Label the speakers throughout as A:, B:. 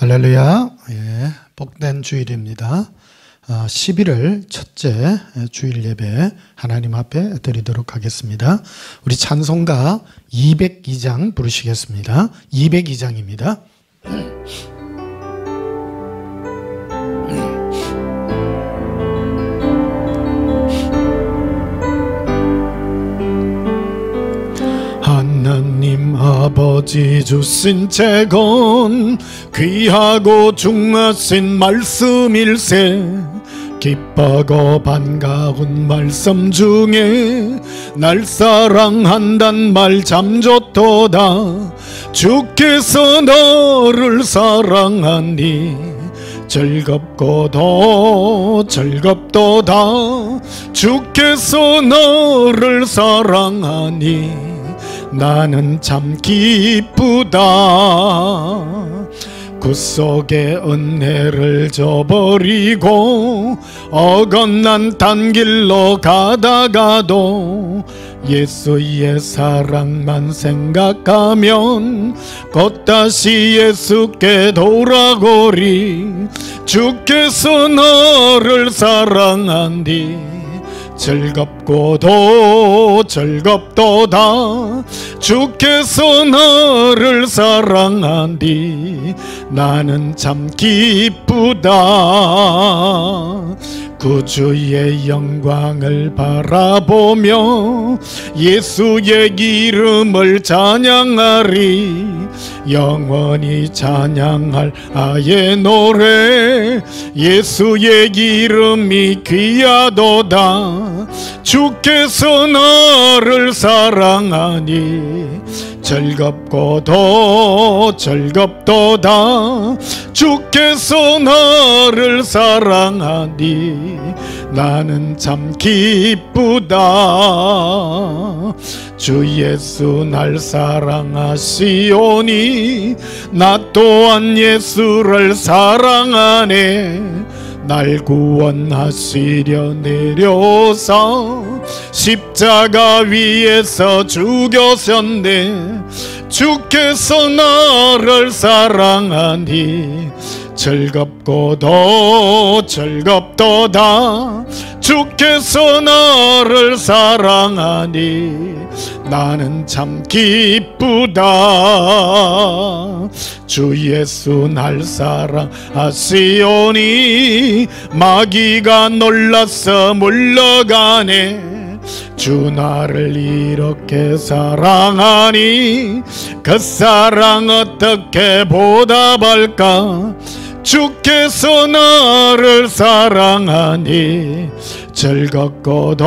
A: 할렐루야. 예, 복된 주일입니다. 11월 첫째 주일 예배 하나님 앞에 드리도록 하겠습니다. 우리 찬송가 202장 부르시겠습니다. 202장입니다. 하나님 아버지 주신 재건 귀하고 중하신 말씀일세. 기뻐하고 반가운 말씀 중에 날 사랑한단 말 참 좋도다. 주께서 너를 사랑하니 즐겁고도 즐겁도다. 주께서 너를 사랑하니 나는 참 기쁘다. 구속의 은혜를 저버리고 어긋난 딴 길로 가다가도 예수의 사랑만 생각하면 곧 다시 예수께 돌아오리. 주께서 너를 사랑하니 즐겁고도 즐겁도다. 주께서 너를 사랑하니 나는 참 기쁘다. 구주의 영광을 바라보며 예수의 이름을 찬양하리. 영원히 찬양할 아의 노래 예수의 이름이 귀하도다. 주께서 너를 사랑하니 즐겁고도 즐겁도다. 주께서 너를 사랑하니 나는 참 기쁘다. 주 예수 날 사랑하시오니 나 또한 예수를 사랑하네. 날 구원하시려 내려서 십자가 위에서 죽으셨네. 주께서 나를 사랑하니 즐겁고도 즐겁도다. 주께서 나를 사랑하니 나는 참 기쁘다. 주 예수 날 사랑하시오니 마귀가 놀라서 물러가네. 주 나를 이렇게 사랑하니 그 사랑 어떻게 보답할까. 주께서 나를 사랑하니 즐겁고도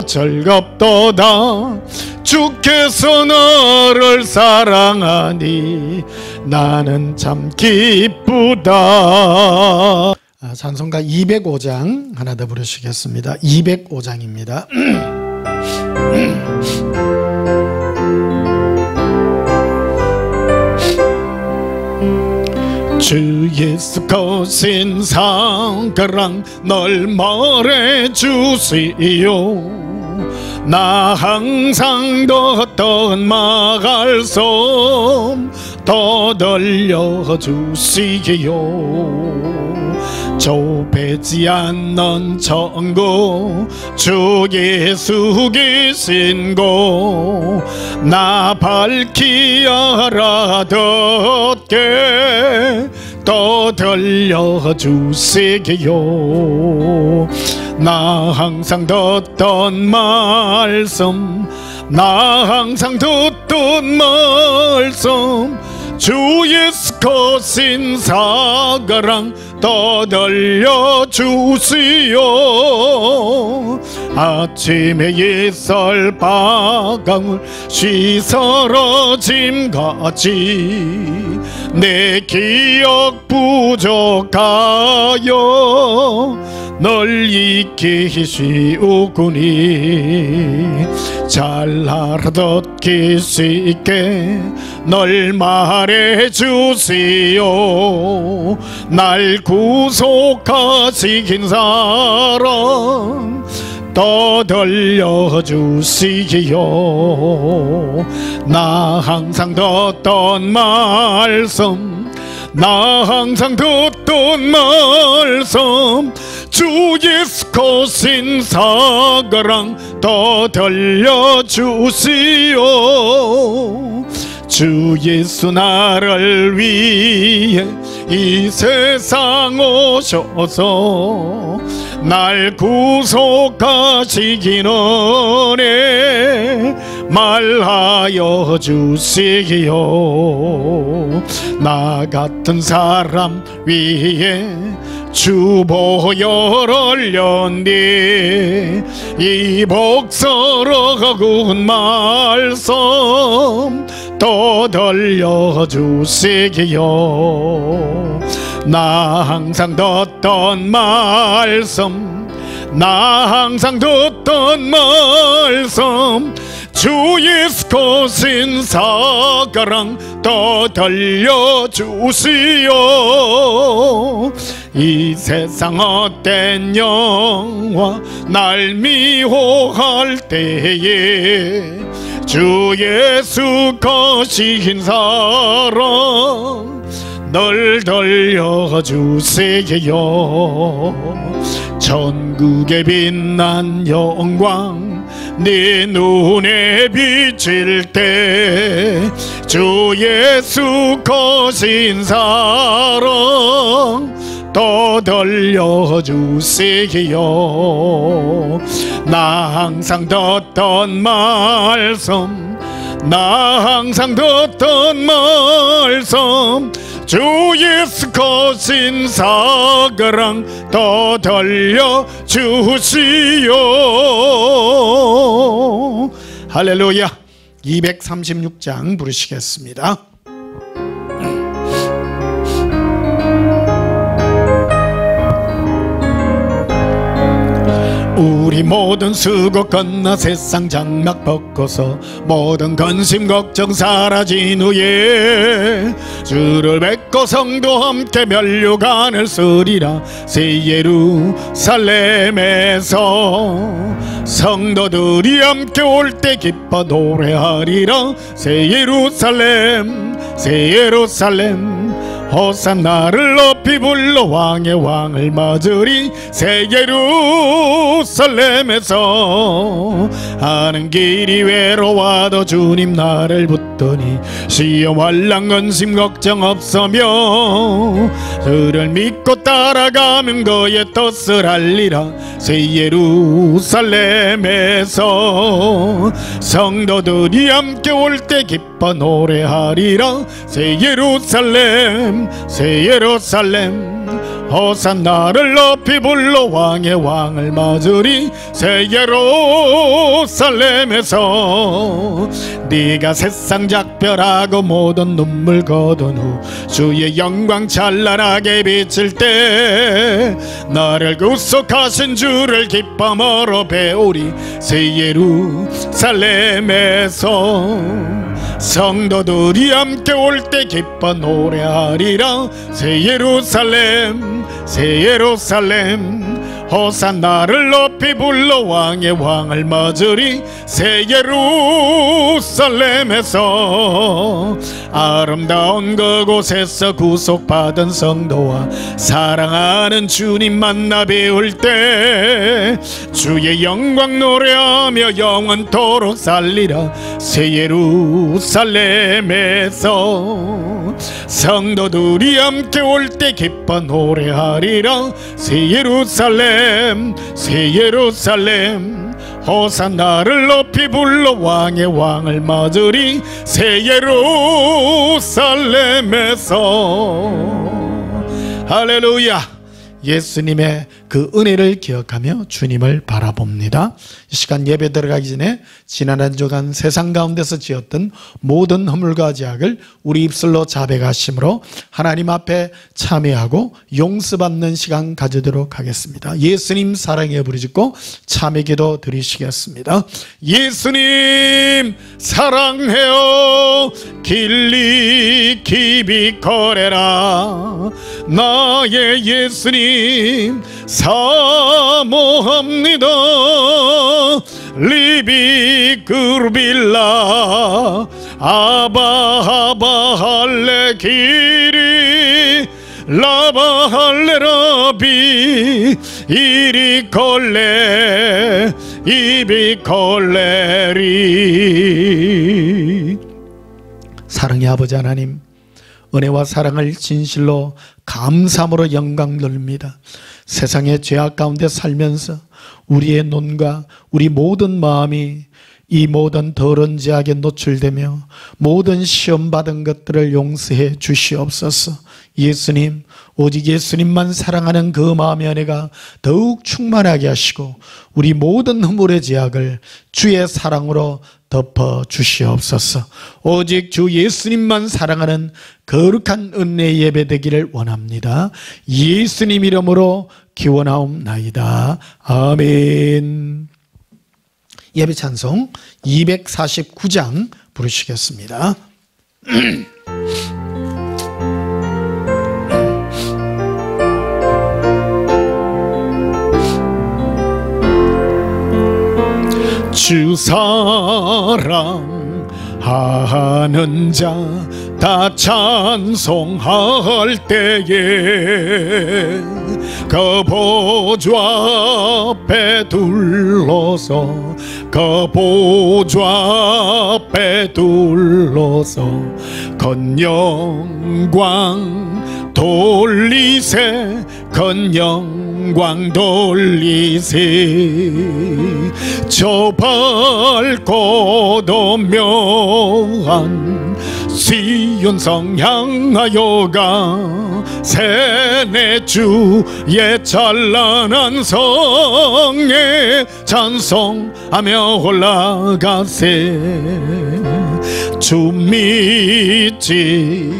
A: 즐겁도다. 주께서 너를 사랑하니 나는 참 기쁘다. 찬송가 205장 하나 더 부르시겠습니다. 205장입니다. 주 예수 거신 사랑랑 널 말해주시오. 나 항상 뒀던 말씀 더 들려주시오. 좁히지 않는 천국 주 예수 계신 곳 나 밝히 알아듣게 또 들려주시기요. 나 항상 듣던 말씀 나 항상 듣던 말씀 주 예수 거신 사랑 또 들려주시오. 아침에 옛설 바강을 씻어러짐같이 내 기억 부족하여 널 잊기 쉬우구니. 잘 알아듣기 쉽게 널 말해주시오. 날 구속하신 사랑 또 들려주시기요. 나 항상 듣던 말씀 나 항상 듣던 말씀 주 예수 거신 사가랑 더 들려주시오. 주 예수 나를 위해 이 세상 오셔서 날 구속하시기는 해 말하여 주시기요. 나 같은 사람 위에 주보혈 흘렸니 이 복스러운 말씀 또 들려주시기요. 나 항상 듣던 말씀 나 항상 듣던 말씀 주 예수 거신 사가랑 또 들려주시오. 이 세상 헛된 영화 날 미워할 때에 주 예수 거신 사랑 널 들려주시기요. 천국의 빛난 영광 네 눈에 비칠 때 주 예수 거신 사랑 또 들려주시기요. 나 항상 듣던 말씀 나 항상 듣던 말씀 주 예수 거신 사가랑 또 들려주시오. 할렐루야. 236장 부르시겠습니다. 우리 모든 수고 끝나 세상 장막 벗고서 모든 근심 걱정 사라진 후에 주를 뵙고 성도 함께 면류관을 쓰리라. 새 예루살렘에서 성도들이 함께 올 때 기뻐 노래하리라. 새 예루살렘 새 예루살렘 호산나를 높이 불러 왕의 왕을 맞으리. 새 예루살렘에서 하는 길이 외로워도 주님 나를 붙드니 시험 환난 근심 걱정 없으며 주를 믿고 따라가면 그의 뜻을 알리라. 새 예루살렘에서 성도들이 함께 올 때 기뻐 노래하리라. 새 예루살렘 새 예루살렘 호산나를 높이 불러 왕의 왕을 맞으리. 새 예루살렘에서 네가 세상 작별하고 모든 눈물 거둔 후 주의 영광 찬란하게 비칠 때 나를 구속하신 주를 기쁨으로 배우리. 새 예루살렘에서 성도들이 함께 올 때 기뻐 노래하리라. 새 예루살렘 새 예루살렘 호산나를 높이 불러 왕의 왕을 맞으리. 새 예루살렘에서 아름다운 그곳에서 구속받은 성도와 사랑하는 주님 만나 배울 때 주의 영광 노래하며 영원토록 살리라. 새 예루살렘에서 성도들이 함께 올 때 기뻐 노래하리라. 새 예루살렘 새 예루살렘 호산나를 높이 불러 왕의 왕을 맞으리. 새 예루살렘에서 할렐루야. 예수님의 그 은혜를 기억하며 주님을 바라봅니다. 이 시간 예배 들어가기 전에 지난 한 주간 세상 가운데서 지었던 모든 허물과 죄악을 우리 입술로 자백하심으로 하나님 앞에 참회하고 용서받는 시간 가지도록 하겠습니다. 예수님 사랑해 부르짖고 참회기도 드리시겠습니다. 예수님 사랑해요 길리 깊이 거래라. 나의 예수님 사모합니다. 리비 그르빌라 아바 아바 할레 기리 라바 할레 라비 이리 콜레 이비 콜레리. 사랑의 아버지 하나님, 은혜와 사랑을 진실로 감사함으로 영광 돌립니다. 세상의 죄악 가운데 살면서 우리의 눈과 우리 모든 마음이 이 모든 더러운 죄악에 노출되며 모든 시험받은 것들을 용서해 주시옵소서. 예수님, 오직 예수님만 사랑하는 그 마음의 은혜가 더욱 충만하게 하시고 우리 모든 허물의 죄악을 주의 사랑으로 덮어 주시옵소서. 오직 주 예수님만 사랑하는 거룩한 은혜의 예배 되기를 원합니다. 예수님 이름으로 기원하옵나이다. 아멘. 예배 찬송 249장 부르시겠습니다. 주 사랑하는 자 다 찬송할 때에 그 보좌 앞에 둘러서 그 보좌 앞에 둘러서 건영광 돌리세 건영광 돌리세. 저 밝고 도묘한 시온성 향하여가 세네 주의 찬란한 성에 찬송하며 올라가세. 주 믿지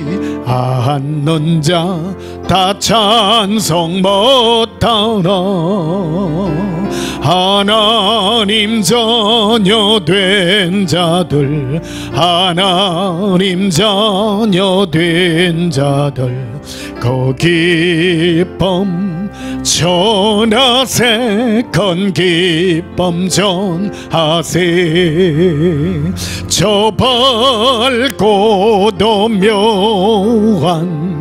A: 않는 자 다 찬송 못하나. 하나님 자녀 된 자들 하나님 자녀 된 자들 그 기쁨 전하세 큰 기쁨 전하세. 저 밝고 도묘한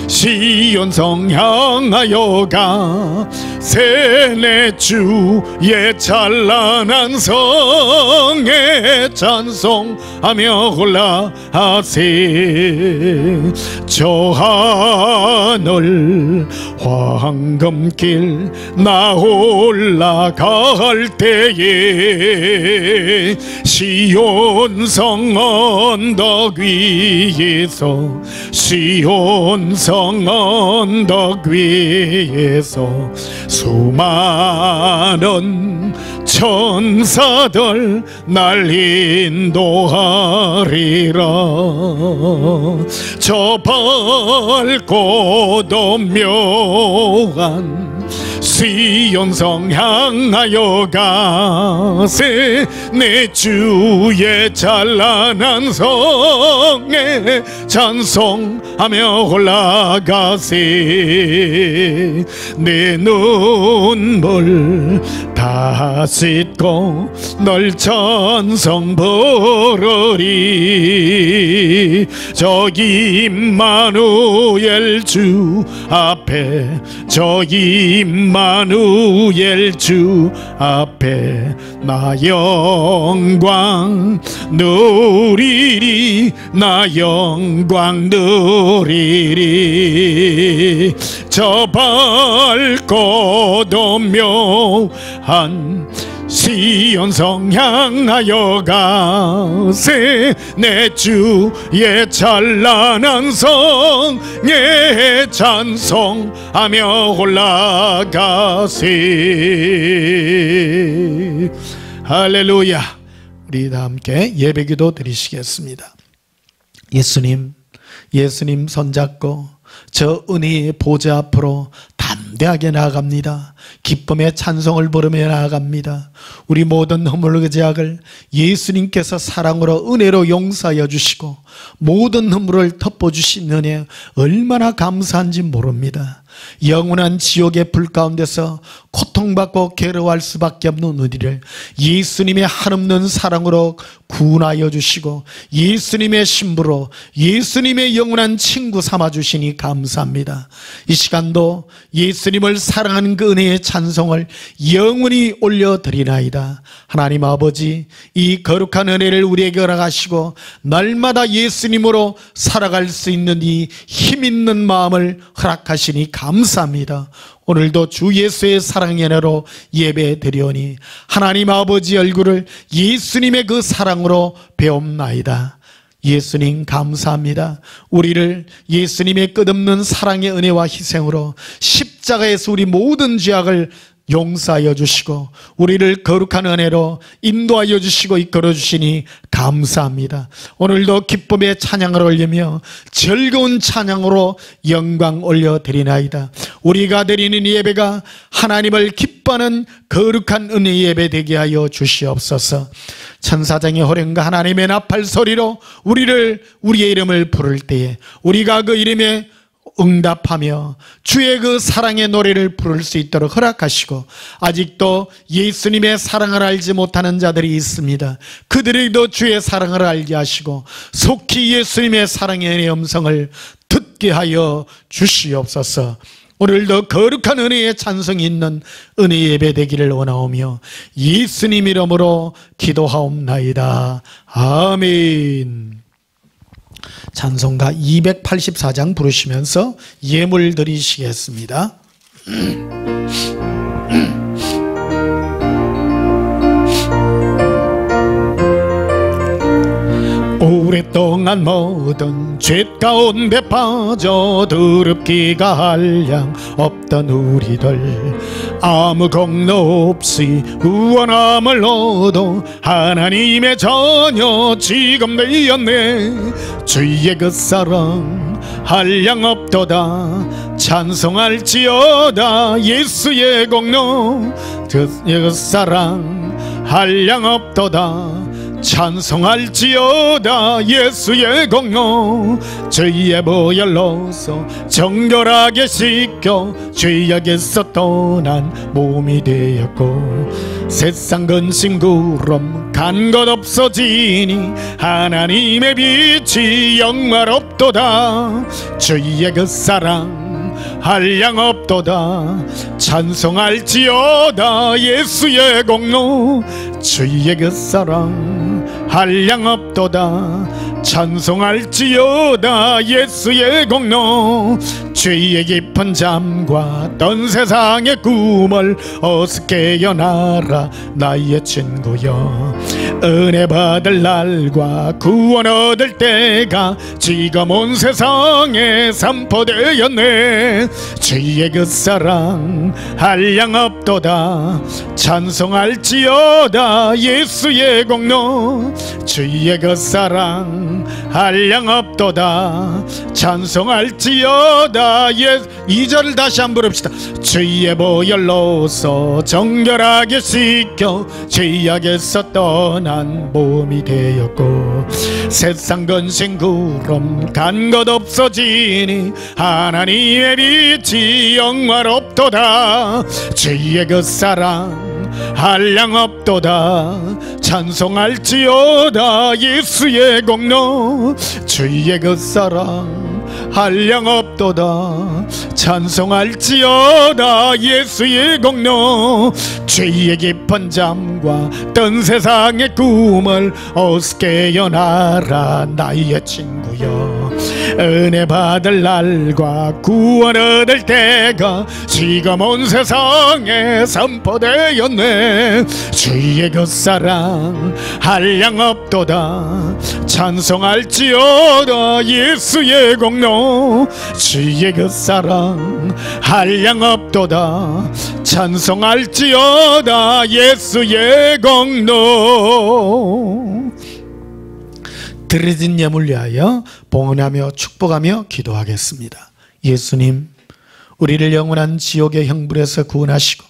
A: 시온성 향하여가 세네 주의 찬란한 성에 찬송하며 올라가세. 저 하늘 황금길 나 올라갈 때에 시온성 언덕 위에서 시온성 언덕 위에서 수많은 천사들 날 인도하리라. 저 밝고 도묘한 시온성 향하여 가세. 내 주의 찬란한 성에 찬송하며 올라가세. 내 눈물 다 씻고 널 찬송 부르리. 저기 임마누엘 주 앞에 저기 임마누엘 주 앞에 나 영광 누리리 나 영광 누리리. 저 밝고 도묘한 시온성 향하여 가세. 내 주의 찬란한 성에 찬송하며 올라가세. 할렐루야. 우리 다 함께 예배기도 드리시겠습니다. 예수님 손잡고 저 은혜의 보좌 앞으로 담대하게 나아갑니다. 기쁨의 찬송을 부르며 나아갑니다. 우리 모든 허물의 죄악을 예수님께서 사랑으로 은혜로 용서하여 주시고 모든 허물을 덮어주신 은혜 얼마나 감사한지 모릅니다. 영원한 지옥의 불 가운데서 고통받고 괴로워할 수밖에 없는 우리를 예수님의 한없는 사랑으로 구원하여 주시고 예수님의 신부로 예수님의 영원한 친구 삼아 주시니 감사합니다. 이 시간도 예수님을 사랑하는 그 은혜의 찬송을 영원히 올려드리나이다. 하나님 아버지, 이 거룩한 은혜를 우리에게 허락하시고 날마다 예수님으로 살아갈 수 있는 이 힘있는 마음을 허락하시니 감사합니다. 오늘도 주 예수의 사랑의 은혜로 예배 드리오니 하나님 아버지 얼굴을 예수님의 그 사랑으로 배움나이다. 예수님 감사합니다. 우리를 예수님의 끝없는 사랑의 은혜와 희생으로 십자가에서 우리 모든 죄악을 용서하여 주시고 우리를 거룩한 은혜로 인도하여 주시고 이끌어 주시니 감사합니다. 오늘도 기쁨의 찬양을 올리며 즐거운 찬양으로 영광 올려드리나이다. 우리가 드리는 예배가 하나님을 기뻐하는 거룩한 은혜 예배 되게 하여 주시옵소서. 천사장의 호령과 하나님의 나팔 소리로 우리의 이름을 부를 때에 우리가 그 이름에 응답하며 주의 그 사랑의 노래를 부를 수 있도록 허락하시고 아직도 예수님의 사랑을 알지 못하는 자들이 있습니다. 그들에게도 주의 사랑을 알게 하시고 속히 예수님의 사랑의 은혜의 음성을 듣게 하여 주시옵소서. 오늘도 거룩한 은혜의 찬송이 있는 은혜 예배 되기를 원하오며 예수님 이름으로 기도하옵나이다. 아멘. 찬송가 284장 부르시면서 예물 드리시겠습니다. 오랫동안 모든 죄 가운데 빠져 더럽기가 한량 없던 우리들 아무 공로 없이 구원함을 얻어 하나님의 자녀 지금 되었네. 주의 그 사랑 한량 없도다 찬송할지어다. 예수의 공로 주의 그 사랑 한량 없도다 찬송할지어다. 예수의 공로 죄의 보혈로서 정결하게 씻겨 죄악에서 떠난 몸이 되었고 세상 근심 구름 간 것 없어지니 하나님의 빛이 영화롭도다. 주의 그 사랑 한량 없도다 찬송할지어다. 예수의 공로 주의 그 사랑 한량 없도다 찬송할지어다. 예수의 공로 죄의 깊은 잠과 떤 세상의 꿈을 어서 깨어나라 나의 친구여. 은혜 받을 날과 구원 얻을 때가 지금 온 세상에 선포되었네. 주의 그 사랑 한량 없도다 찬송할지어다. 예수의 공로 주의 그 사랑 한량 없도다 찬송할지어다. 2절을 다시 한번 부릅시다. 주의 보혈로서 정결하게 씻겨 죄악에서 떠난 몸이 되었고 세상 근심 구름 간 것 없어지니 하나님의 빛이 영화롭도다. 주의 그 사랑 한량 없도다 찬송할지어다. 예수의 공로 주의 그 사랑 한량 없도다 찬송할지어다. 예수의 공로 죄의 깊은 잠과 떤 세상의 꿈을 어서 깨어나라 나의 친구여. 은혜 받을 날과 구원 얻을 때가 지금 온 세상에 선포되었네. 주의 그 사랑 한량 없도다 찬송할지어다. 예수의 공로 주의 그 사랑 한량 없도다 찬송할지어다. 예수의 공로. 드려진 예물 위하여 봉헌하며 축복하며 기도하겠습니다. 예수님, 우리를 영원한 지옥의 형벌에서 구원하시고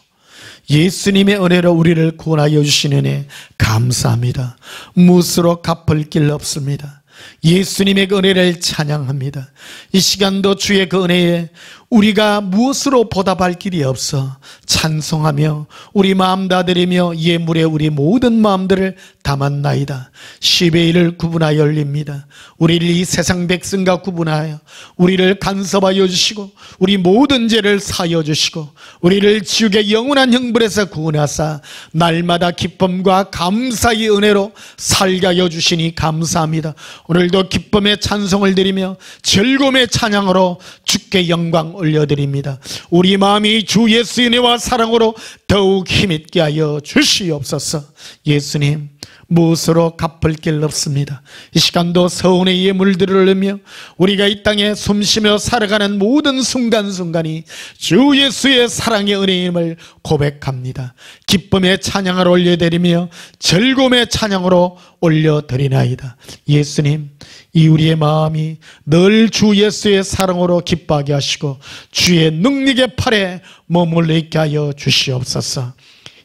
A: 예수님의 은혜로 우리를 구원하여 주시는 은혜 감사합니다. 무엇으로 갚을 길 없습니다. 예수님의 그 은혜를 찬양합니다. 이 시간도 주의 그 은혜에 우리가 무엇으로 보답할 길이 없어 찬송하며 우리 마음 다드리며 예물에 우리 모든 마음들을 담았나이다. 10의 1을 구분하여 올립니다. 우리를 이 세상 백성과 구분하여 우리를 간섭하여 주시고 우리 모든 죄를 사하여 주시고 우리를 지옥의 영원한 형벌에서 구원하사 날마다 기쁨과 감사의 은혜로 살게 하여 주시니 감사합니다. 오늘도 기쁨의 찬송을 드리며 즐거움의 찬양으로 주께 영광 올려드립니다. 우리 마음이 주 예수의 은혜와 사랑으로 더욱 힘있게 하여 주시옵소서. 예수님, 무엇으로 갚을 길 없습니다. 이 시간도 서운의 예물들을 올리며 우리가 이 땅에 숨쉬며 살아가는 모든 순간순간이 주 예수의 사랑의 은혜임을 고백합니다. 기쁨의 찬양을 올려드리며 즐거움의 찬양으로 올려드리나이다. 예수님, 이 우리의 마음이 늘 주 예수의 사랑으로 기뻐하게 하시고 주의 능력의 팔에 머물러 있게 하여 주시옵소서.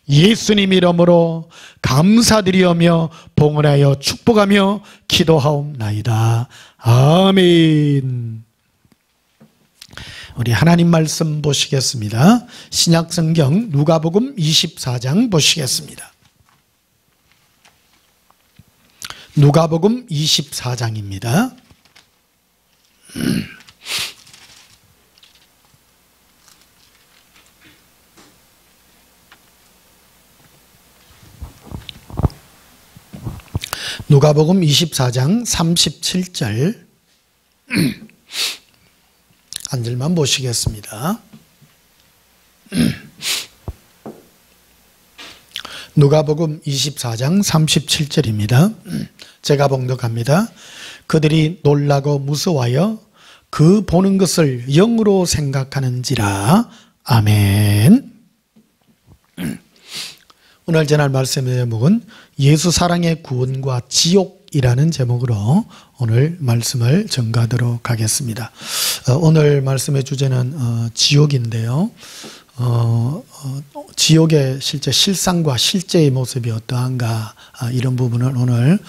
A: 예수님 이름으로 감사드리며 봉헌하여 축복하며 기도하옵나이다. 아멘. 우리 하나님 말씀 보시겠습니다. 신약성경 누가복음 24장 보시겠습니다. 누가복음 24장입니다. 누가복음 24장 37절 한 절만 보시겠습니다. 누가복음 24장 37절입니다. 제가 봉독합니다. 그들이 놀라고 무서워하여 그 보는 것을 영으로 생각하는지라. 아멘. 오늘 전할 말씀의 제목은 예수 사랑의 구원과 지옥이라는 제목으로 오늘 말씀을 전가하도록 하겠습니다. 오늘 말씀의 주제는 지옥인데요. 지옥의 실제 실상과 실제의 모습이 어떠한가, 이런 부분을 오늘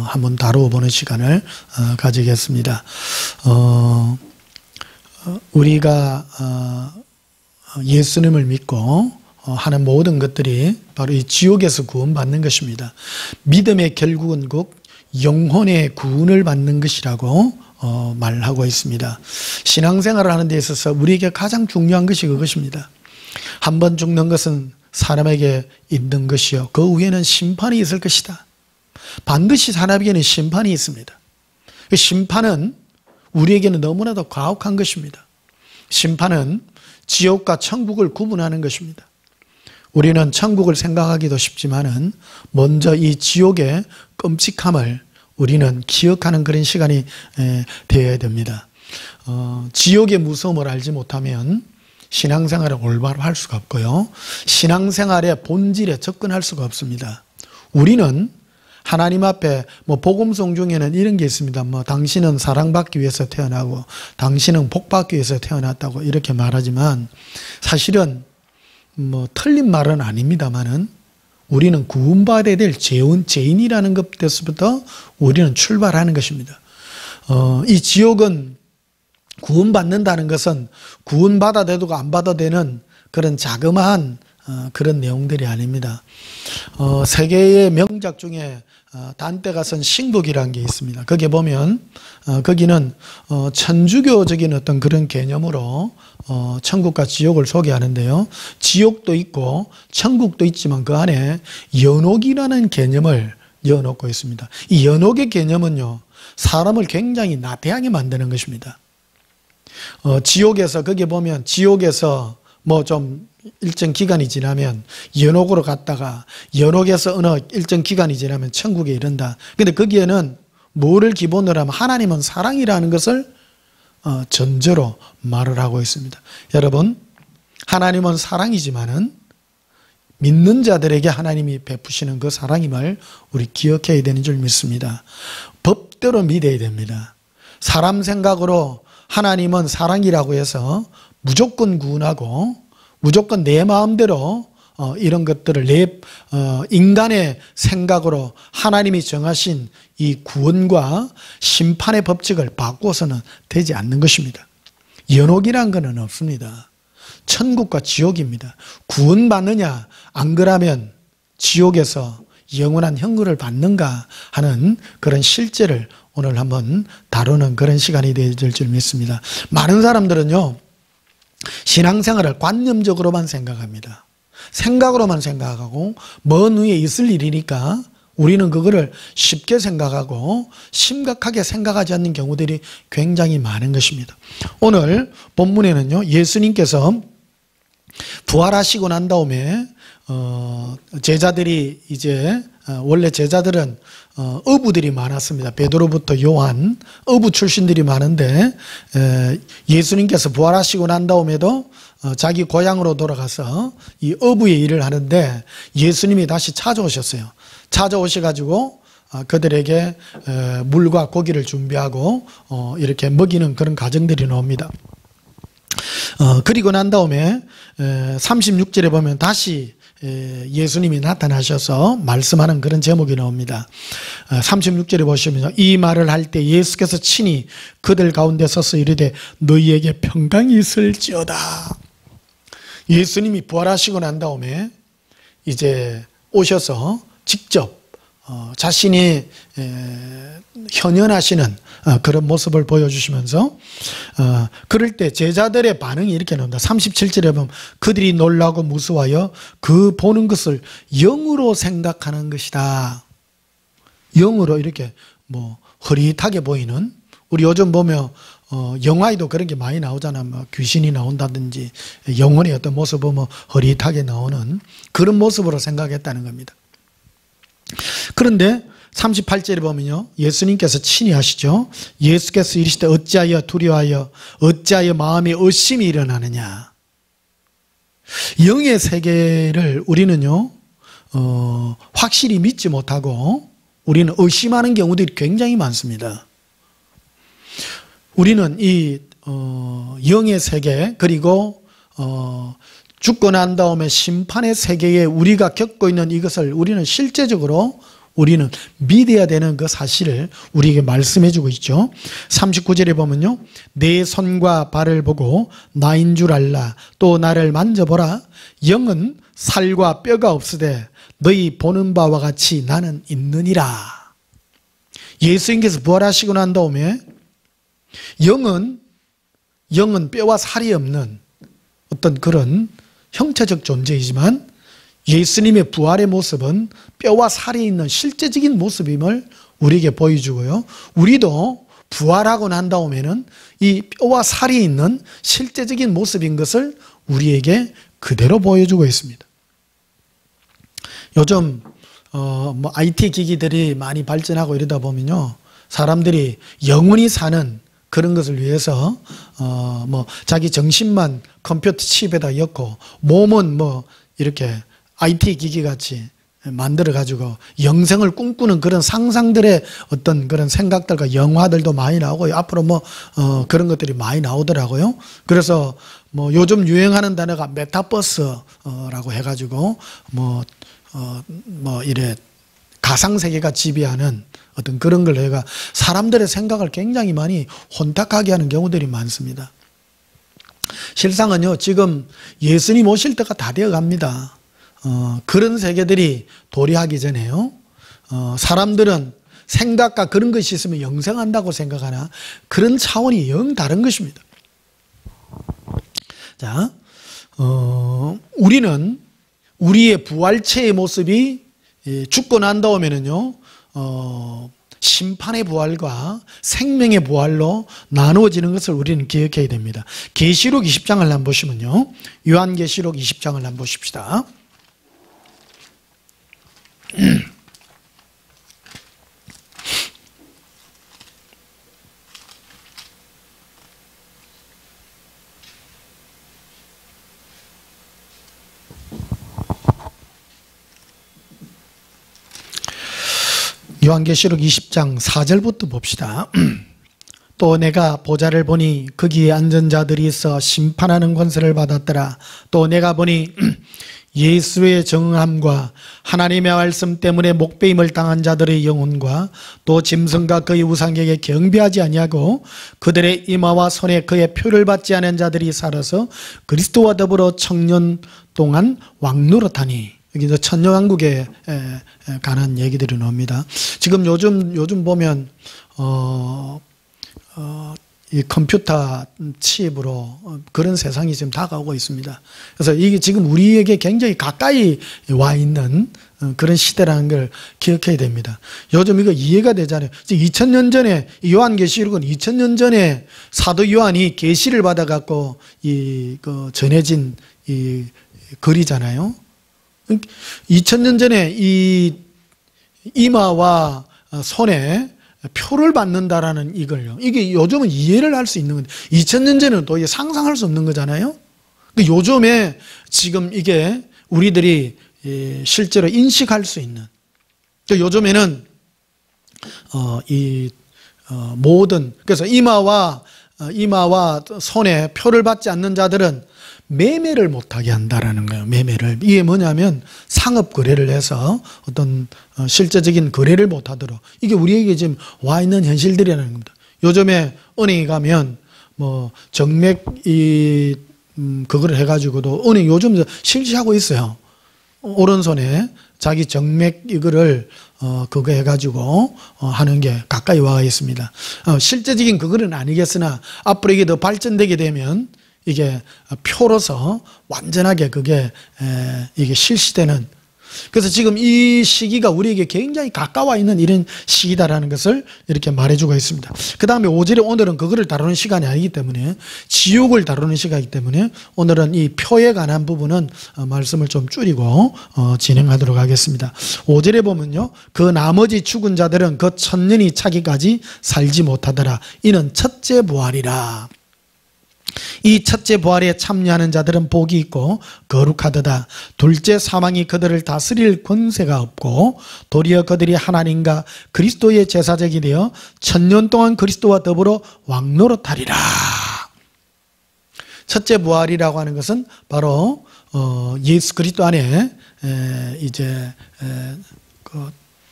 A: 한번 다뤄보는 시간을 가지겠습니다. 우리가 예수님을 믿고 하는 모든 것들이 바로 이 지옥에서 구원받는 것입니다. 믿음의 결국은 곧 영혼의 구원을 받는 것이라고 말하고 있습니다. 신앙생활을 하는 데 있어서 우리에게 가장 중요한 것이 그것입니다. 한 번 죽는 것은 사람에게 있는 것이요, 그 후에는 심판이 있을 것이다. 반드시 사람에게는 심판이 있습니다. 그 심판은 우리에게는 너무나도 가혹한 것입니다. 심판은 지옥과 천국을 구분하는 것입니다. 우리는 천국을 생각하기도 쉽지만은 먼저 이 지옥의 끔찍함을 우리는 기억하는 그런 시간이 되어야 됩니다. 지옥의 무서움을 알지 못하면 신앙생활을 올바로 할 수가 없고요, 신앙생활의 본질에 접근할 수가 없습니다. 우리는 하나님 앞에 복음송 중에는 이런 게 있습니다. 당신은 사랑받기 위해서 태어나고 당신은 복받기 위해서 태어났다고 이렇게 말하지만 사실은 틀린 말은 아닙니다만은 우리는 구원받아야 될 죄인이라는 것에서부터 우리는 출발하는 것입니다. 이 지옥은 구원받는다는 것은 구원받아도 되고 안 받아도 되는 그런 자그마한 그런 내용들이 아닙니다. 세계의 명작 중에 단테가 쓴 신곡이라는 게 있습니다. 거기에 보면 거기는 천주교적인 어떤 그런 개념으로 천국과 지옥을 소개하는데요, 지옥도 있고 천국도 있지만 그 안에 연옥이라는 개념을 넣어놓고 있습니다. 이 연옥의 개념은요, 사람을 굉장히 나태하게 만드는 것입니다. 지옥에서 거기에 보면 지옥에서 좀 일정 기간이 지나면 연옥으로 갔다가 연옥에서 어느 일정 기간이 지나면 천국에 이른다. 근데 거기에는 뭐를 기본으로 하면 하나님은 사랑이라는 것을 전제로 말을 하고 있습니다. 여러분, 하나님은 사랑이지만은 믿는 자들에게 하나님이 베푸시는 그 사랑임을 우리 기억해야 되는 줄 믿습니다. 법대로 믿어야 됩니다. 사람 생각으로 하나님은 사랑이라고 해서 무조건 구원하고 무조건 내 마음대로 이런 것들을 내 인간의 생각으로 하나님이 정하신 이 구원과 심판의 법칙을 바꾸어서는 되지 않는 것입니다. 연옥이란 거는 없습니다. 천국과 지옥입니다. 구원받느냐 안 그러면 지옥에서 영원한 형벌을 받는가 하는 그런 실제를 오늘 한번 다루는 그런 시간이 될 줄 믿습니다. 많은 사람들은요, 신앙생활을 관념적으로만 생각합니다. 생각으로만 생각하고 먼 위에 있을 일이니까 우리는 그거를 쉽게 생각하고 심각하게 생각하지 않는 경우들이 굉장히 많은 것입니다. 오늘 본문에는요, 예수님께서 부활하시고 난 다음에 제자들이 이제 원래 제자들은 어부들이 많았습니다. 베드로부터 요한 어부 출신들이 많은데 예수님께서 부활하시고 난 다음에도 자기 고향으로 돌아가서 이 어부의 일을 하는데 예수님이 다시 찾아오셨어요. 찾아오셔가지고 그들에게 물과 고기를 준비하고 이렇게 먹이는 그런 과정들이 나옵니다. 그리고 난 다음에 36절에 보면 다시 예수님이 나타나셔서 말씀하는 그런 제목이 나옵니다. 36절에 보시면 이 말을 할 때 예수께서 친히 그들 가운데 서서 이르되 너희에게 평강이 있을지어다. 예수님이 부활하시고 난 다음에 이제 오셔서 직접 자신이 현현하시는 그런 모습을 보여주시면서 그럴 때 제자들의 반응이 이렇게 나옵니다. 37절에 보면 그들이 놀라고 무서워하여 그 보는 것을 영으로 생각하는 것이다. 영으로 이렇게 뭐 흐릿하게 보이는, 우리 요즘 보면 영화에도 그런 게 많이 나오잖아. 뭐 귀신이 나온다든지 영혼의 어떤 모습 보면 흐릿하게 나오는 그런 모습으로 생각했다는 겁니다. 그런데 38절에 보면요, 예수님께서 친히 하시죠. 예수께서 이르시되 어찌하여 두려워하여 어찌하여 마음에 의심이 일어나느냐. 영의 세계를 우리는요 확실히 믿지 못하고 우리는 의심하는 경우들이 굉장히 많습니다. 우리는 이 영의 세계, 그리고 죽고 난 다음에 심판의 세계에 우리가 겪고 있는 이것을 우리는 실제적으로 우리는 믿어야 되는 그 사실을 우리에게 말씀해 주고 있죠. 39절에 보면요, 내 손과 발을 보고 나인 줄 알라. 또 나를 만져보라. 영은 살과 뼈가 없으되 너희 보는 바와 같이 나는 있느니라. 예수님께서 부활하시고 난 다음에 영은 뼈와 살이 없는 어떤 그런 형체적 존재이지만 예수님의 부활의 모습은 뼈와 살이 있는 실제적인 모습임을 우리에게 보여주고요, 우리도 부활하고 난 다음에는 이 뼈와 살이 있는 실제적인 모습인 것을 우리에게 그대로 보여주고 있습니다. 요즘 뭐 IT 기기들이 많이 발전하고 이러다 보면요, 사람들이 영원히 사는 그런 것을 위해서 뭐 자기 정신만 컴퓨터 칩에다 넣고 몸은 뭐 이렇게 IT 기기 같이 만들어 가지고 영생을 꿈꾸는 그런 상상들의 어떤 그런 생각들과 영화들도 많이 나오고 앞으로 뭐 그런 것들이 많이 나오더라고요. 그래서 뭐 요즘 유행하는 단어가 메타버스라고 해가지고 뭐 이래 가상 세계가 지배하는 어떤 그런 걸 내가 사람들의 생각을 굉장히 많이 혼탁하게 하는 경우들이 많습니다. 실상은요, 지금 예수님 오실 때가 다 되어 갑니다. 그런 세계들이 도래하기 전에요, 사람들은 생각과 그런 것이 있으면 영생한다고 생각하나 그런 차원이 영 다른 것입니다. 자, 우리는 우리의 부활체의 모습이 죽고 난 다음에는요, 심판의 부활과 생명의 부활로 나누어지는 것을 우리는 기억해야 됩니다. 계시록 20장을 한번 보시면요, 요한계시록 20장을 한번 보십시다. 요한계시록 20장 4절부터 봅시다. 또 내가 보좌를 보니 거기에 앉은 자들이 있어 심판하는 권세를 받았더라. 또 내가 보니 예수의 정함과 하나님의 말씀 때문에 목배임을 당한 자들의 영혼과 또 짐승과 그의 우상에게 경배하지 아니하고 그들의 이마와 손에 그의 표를 받지 않은 자들이 살아서 그리스도와 더불어 청년 동안 왕노릇하니. 여기 천년왕국에 관한 얘기들이 나옵니다. 지금 요즘 보면 이 컴퓨터 칩으로 그런 세상이 지금 다가오고 있습니다. 그래서 이게 지금 우리에게 굉장히 가까이 와 있는 그런 시대라는 걸 기억해야 됩니다. 요즘 이거 이해가 되잖아요. 2000년 전에 요한계시록은 2000년 전에 사도 요한이 계시를 받아갖고 전해진 이 글이잖아요. 2000년 전에 이 이마와 손에 표를 받는다라는 이걸요. 이게 요즘은 이해를 할 수 있는 건데 2000년 전에는 또 이게 상상할 수 없는 거잖아요. 요즘에 지금 이게 우리들이 실제로 인식할 수 있는. 요즘에는 모든 그래서 이마와 손에 표를 받지 않는 자들은 매매를 못하게 한다라는 거예요. 매매를. 이게 뭐냐면 상업 거래를 해서 어떤 실제적인 거래를 못하도록. 이게 우리에게 지금 와 있는 현실들이라는 겁니다. 요즘에 은행에 가면 뭐 정맥 그거를 해가지고도 은행 요즘 실시하고 있어요. 오른손에 자기 정맥 이거를 그거 해가지고 하는 게 가까이 와 있습니다. 실제적인 그거는 아니겠으나 앞으로 이게 더 발전되게 되면 이게 표로서 완전하게 그게 이게 실시되는. 그래서 지금 이 시기가 우리에게 굉장히 가까워 있는 이런 시기다라는 것을 이렇게 말해주고 있습니다. 그 다음에 5절에 오늘은 그거를 다루는 시간이 아니기 때문에 지옥을 다루는 시간이기 때문에 오늘은 이 표에 관한 부분은 말씀을 좀 줄이고 진행하도록 하겠습니다. 5절에 보면요, 그 나머지 죽은 자들은 그 천년이 차기까지 살지 못하더라. 이는 첫째 부활이라. 이 첫째 부활에 참여하는 자들은 복이 있고 거룩하도다. 둘째 사망이 그들을 다스릴 권세가 없고 도리어 그들이 하나님과 그리스도의 제사장이 되어 천년 동안 그리스도와 더불어 왕노릇하리라. 첫째 부활이라고 하는 것은 바로 예수 그리스도 안에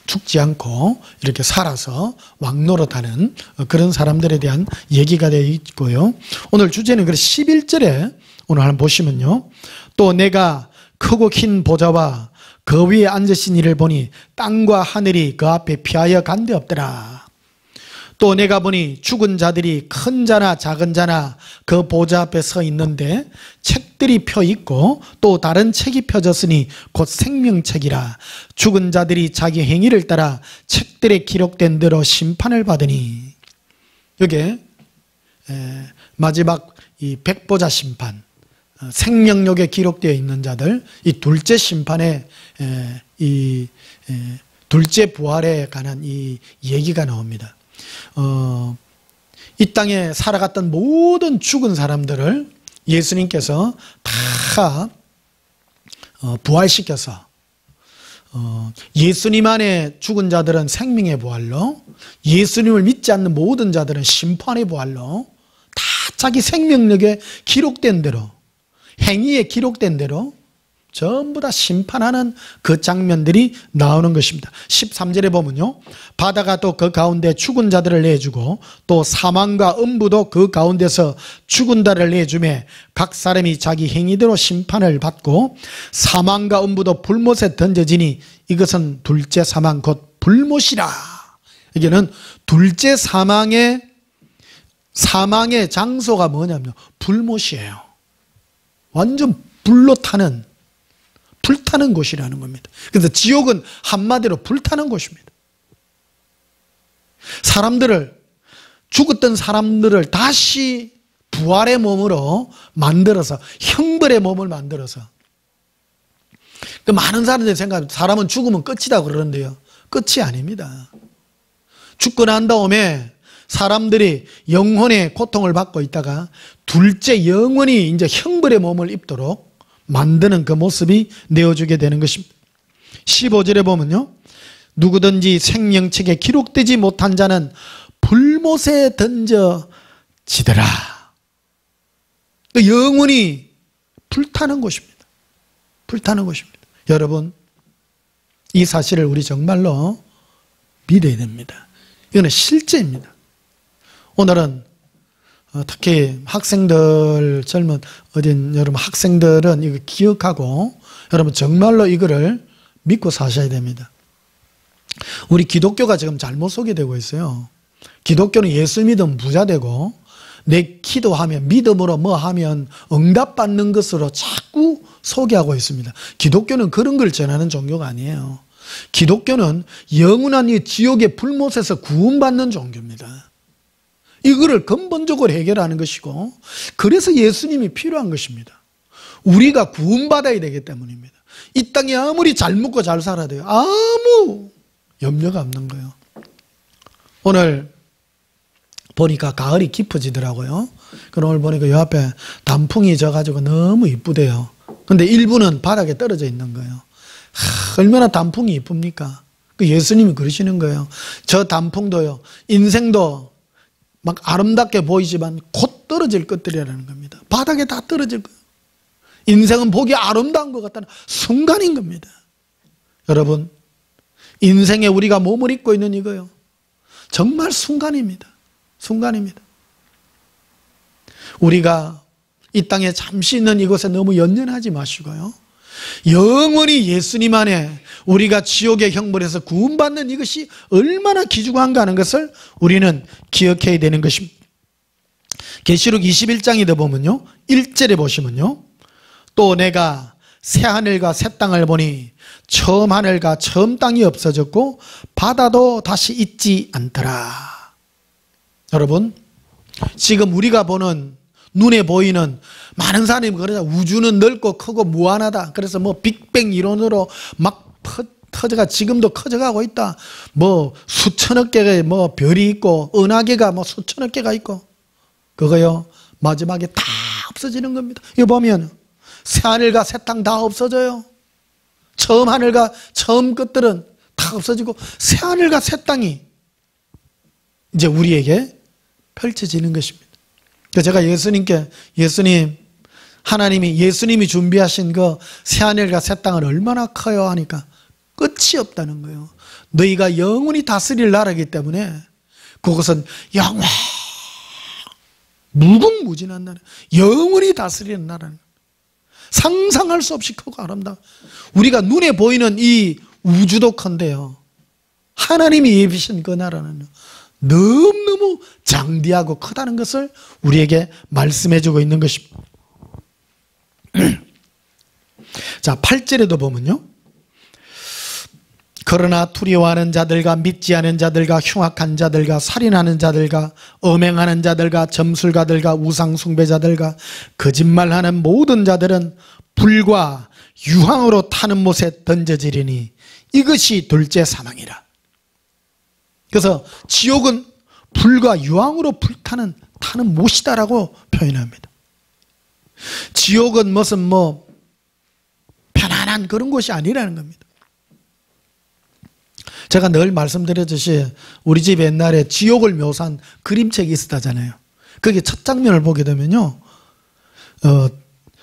A: 죽지 않고 이렇게 살아서 왕노릇하는 그런 사람들에 대한 얘기가 되어 있고요. 오늘 주제는 그래서 11절에 오늘 한번 보시면요. 또 내가 크고 긴 보좌와 그 위에 앉으신 이를 보니 땅과 하늘이 그 앞에 피하여 간데 없더라. 또 내가 보니 죽은 자들이 큰 자나 작은 자나 그 보좌 앞에 서 있는데 책들이 펴 있고 또 다른 책이 펴졌으니 곧 생명책이라. 죽은 자들이 자기 행위를 따라 책들에 기록된 대로 심판을 받으니. 여기에 마지막 이 백보자 심판, 생명록에 기록되어 있는 자들, 이 둘째 심판에 둘째 부활에 관한 이 얘기가 나옵니다. 이 땅에 살아갔던 모든 죽은 사람들을 예수님께서 다 부활시켜서 예수님 안에 죽은 자들은 생명의 부활로, 예수님을 믿지 않는 모든 자들은 심판의 부활로 다 자기 생명력에 기록된 대로, 행위에 기록된 대로 전부 다 심판하는 그 장면들이 나오는 것입니다. 13절에 보면요, 바다가 또 그 가운데 죽은 자들을 내주고 또 사망과 음부도 그 가운데서 죽은 자를 내주매 각 사람이 자기 행위대로 심판을 받고 사망과 음부도 불못에 던져지니 이것은 둘째 사망 곧 불못이라. 여기는 둘째 사망의 장소가 뭐냐면 불못이에요. 완전 불로 타는, 불타는 곳이라는 겁니다. 그래서 지옥은 한마디로 불타는 곳입니다. 죽었던 사람들을 다시 부활의 몸으로 만들어서, 형벌의 몸을 만들어서. 많은 사람들이 생각합니다. 사람은 죽으면 끝이다 그러는데요, 끝이 아닙니다. 죽고 난 다음에 사람들이 영혼의 고통을 받고 있다가 둘째 영원히 이제 형벌의 몸을 입도록 만드는 그 모습이 내어주게 되는 것입니다. 15절에 보면요, 누구든지 생명책에 기록되지 못한 자는 불못에 던져지더라. 영원히 불타는 곳입니다. 불타는 것입니다. 여러분, 이 사실을 우리 정말로 믿어야 됩니다. 이거는 실제입니다. 오늘은 특히 학생들, 젊은 어린 여러분 학생들은 이거 기억하고 여러분 정말로 이거를 믿고 사셔야 됩니다. 우리 기독교가 지금 잘못 소개되고 있어요. 기독교는 예수 믿으면 부자 되고 내 기도하면 믿음으로 뭐 하면 응답받는 것으로 자꾸 소개하고 있습니다. 기독교는 그런 걸 전하는 종교가 아니에요. 기독교는 영원한 이 지옥의 불못에서 구원받는 종교입니다. 이거를 근본적으로 해결하는 것이고, 그래서 예수님이 필요한 것입니다. 우리가 구원받아야 되기 때문입니다. 이 땅에 아무리 잘 먹고 잘 살아야 돼요. 아무 염려가 없는 거예요. 오늘 보니까 가을이 깊어지더라고요. 그럼 오늘 보니까 요 앞에 단풍이 져가지고 너무 이쁘대요. 근데 일부는 바닥에 떨어져 있는 거예요. 얼마나 단풍이 이쁩니까? 그 예수님이 그러시는 거예요. 저 단풍도요, 인생도 막 아름답게 보이지만 곧 떨어질 것들이라는 겁니다. 바닥에 다 떨어질 거예요. 인생은 보기 아름다운 것 같다는 순간인 겁니다. 여러분, 인생에 우리가 몸을 입고 있는 이거요, 정말 순간입니다. 순간입니다. 우리가 이 땅에 잠시 있는 이곳에 너무 연연하지 마시고요, 영원히 예수님 안에 우리가 지옥의 형벌에서 구원받는 이것이 얼마나 귀중한가 하는 것을 우리는 기억해야 되는 것입니다. 계시록 21장에 보면요, 1절에 보시면요, 또 내가 새 하늘과 새 땅을 보니 처음 하늘과 처음 땅이 없어졌고 바다도 다시 있지 않더라. 여러분, 지금 우리가 보는, 눈에 보이는 많은 사람이 그러잖아요. 우주는 넓고 크고 무한하다. 그래서 뭐 빅뱅 이론으로 막 터져가 지금도 커져가고 있다. 뭐 수천억 개의 뭐 별이 있고 은하계가 뭐 수천억 개가 있고, 그거요 마지막에 다 없어지는 겁니다. 이거 보면 새 하늘과 새 땅 다 없어져요. 처음 하늘과 처음 것들은 다 없어지고 새 하늘과 새 땅이 이제 우리에게 펼쳐지는 것입니다. 제가 예수님께, 하나님이 예수님이 준비하신 그 새하늘과 새 땅은 얼마나 커요 하니까 끝이 없다는 거예요. 너희가 영원히 다스릴 나라이기 때문에 그것은 영원 무궁무진한 나라, 영원히 다스리는 나라는 거예요. 상상할 수 없이 크고 아름다워. 우리가 눈에 보이는 이 우주도 큰데요, 하나님이 예비신 그 나라는 너무너무 장대하고 크다는 것을 우리에게 말씀해주고 있는 것입니다. 자, 8절에도 보면요, 그러나 두려워하는 자들과 믿지 않은 자들과 흉악한 자들과 살인하는 자들과 음행하는 자들과 점술가들과 우상숭배자들과 거짓말하는 모든 자들은 불과 유황으로 타는 못에 던져지리니 이것이 둘째 사망이라. 그래서 지옥은 불과 유황으로 불타는 타는 못이다라고 표현합니다. 지옥은 무슨 뭐 편안한 그런 곳이 아니라는 겁니다. 제가 늘 말씀드렸듯이 우리 집에 옛날에 지옥을 묘사한 그림책이 있었다잖아요. 거기 첫 장면을 보게 되면요,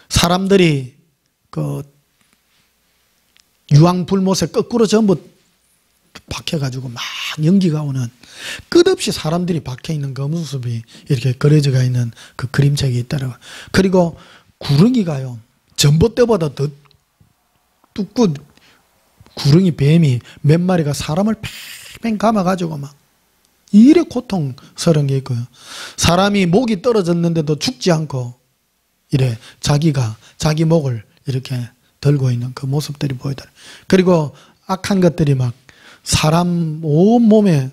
A: 사람들이 그 유황 불못에 거꾸로 전부 박혀가지고 막 연기가 오는, 끝없이 사람들이 박혀있는 그 모습이 이렇게 그려져 있는 그 그림책이 있더라고요. 그리고 구렁이가요, 전봇대보다 더 뚜꾸 구렁이 뱀이 몇 마리가 사람을 팽팽 감아가지고 막 이래 고통스러운 게 있고요, 사람이 목이 떨어졌는데도 죽지 않고 이래 자기가 자기 목을 이렇게 들고 있는 그 모습들이 보이더라고요. 그리고 악한 것들이 막 사람 온몸에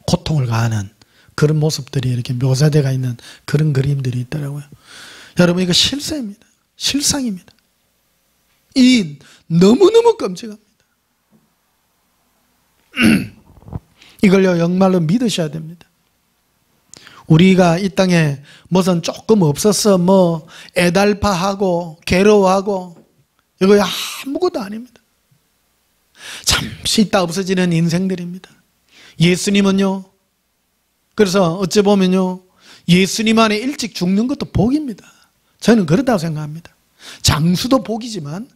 A: 고통을 가하는 그런 모습들이 이렇게 묘사되어 있는 그런 그림들이 있더라고요. 여러분, 이거 실세입니다. 실상입니다. 이 너무너무 끔찍합니다. 이걸요 정말로 믿으셔야 됩니다. 우리가 이 땅에 무슨 조금 없어서 뭐 애달파하고 괴로워하고 이거 아무것도 아닙니다. 잠시 있다 없어지는 인생들입니다. 예수님은요, 그래서 어찌 보면요, 예수님 안에 일찍 죽는 것도 복입니다. 저는 그렇다고 생각합니다. 장수도 복이지만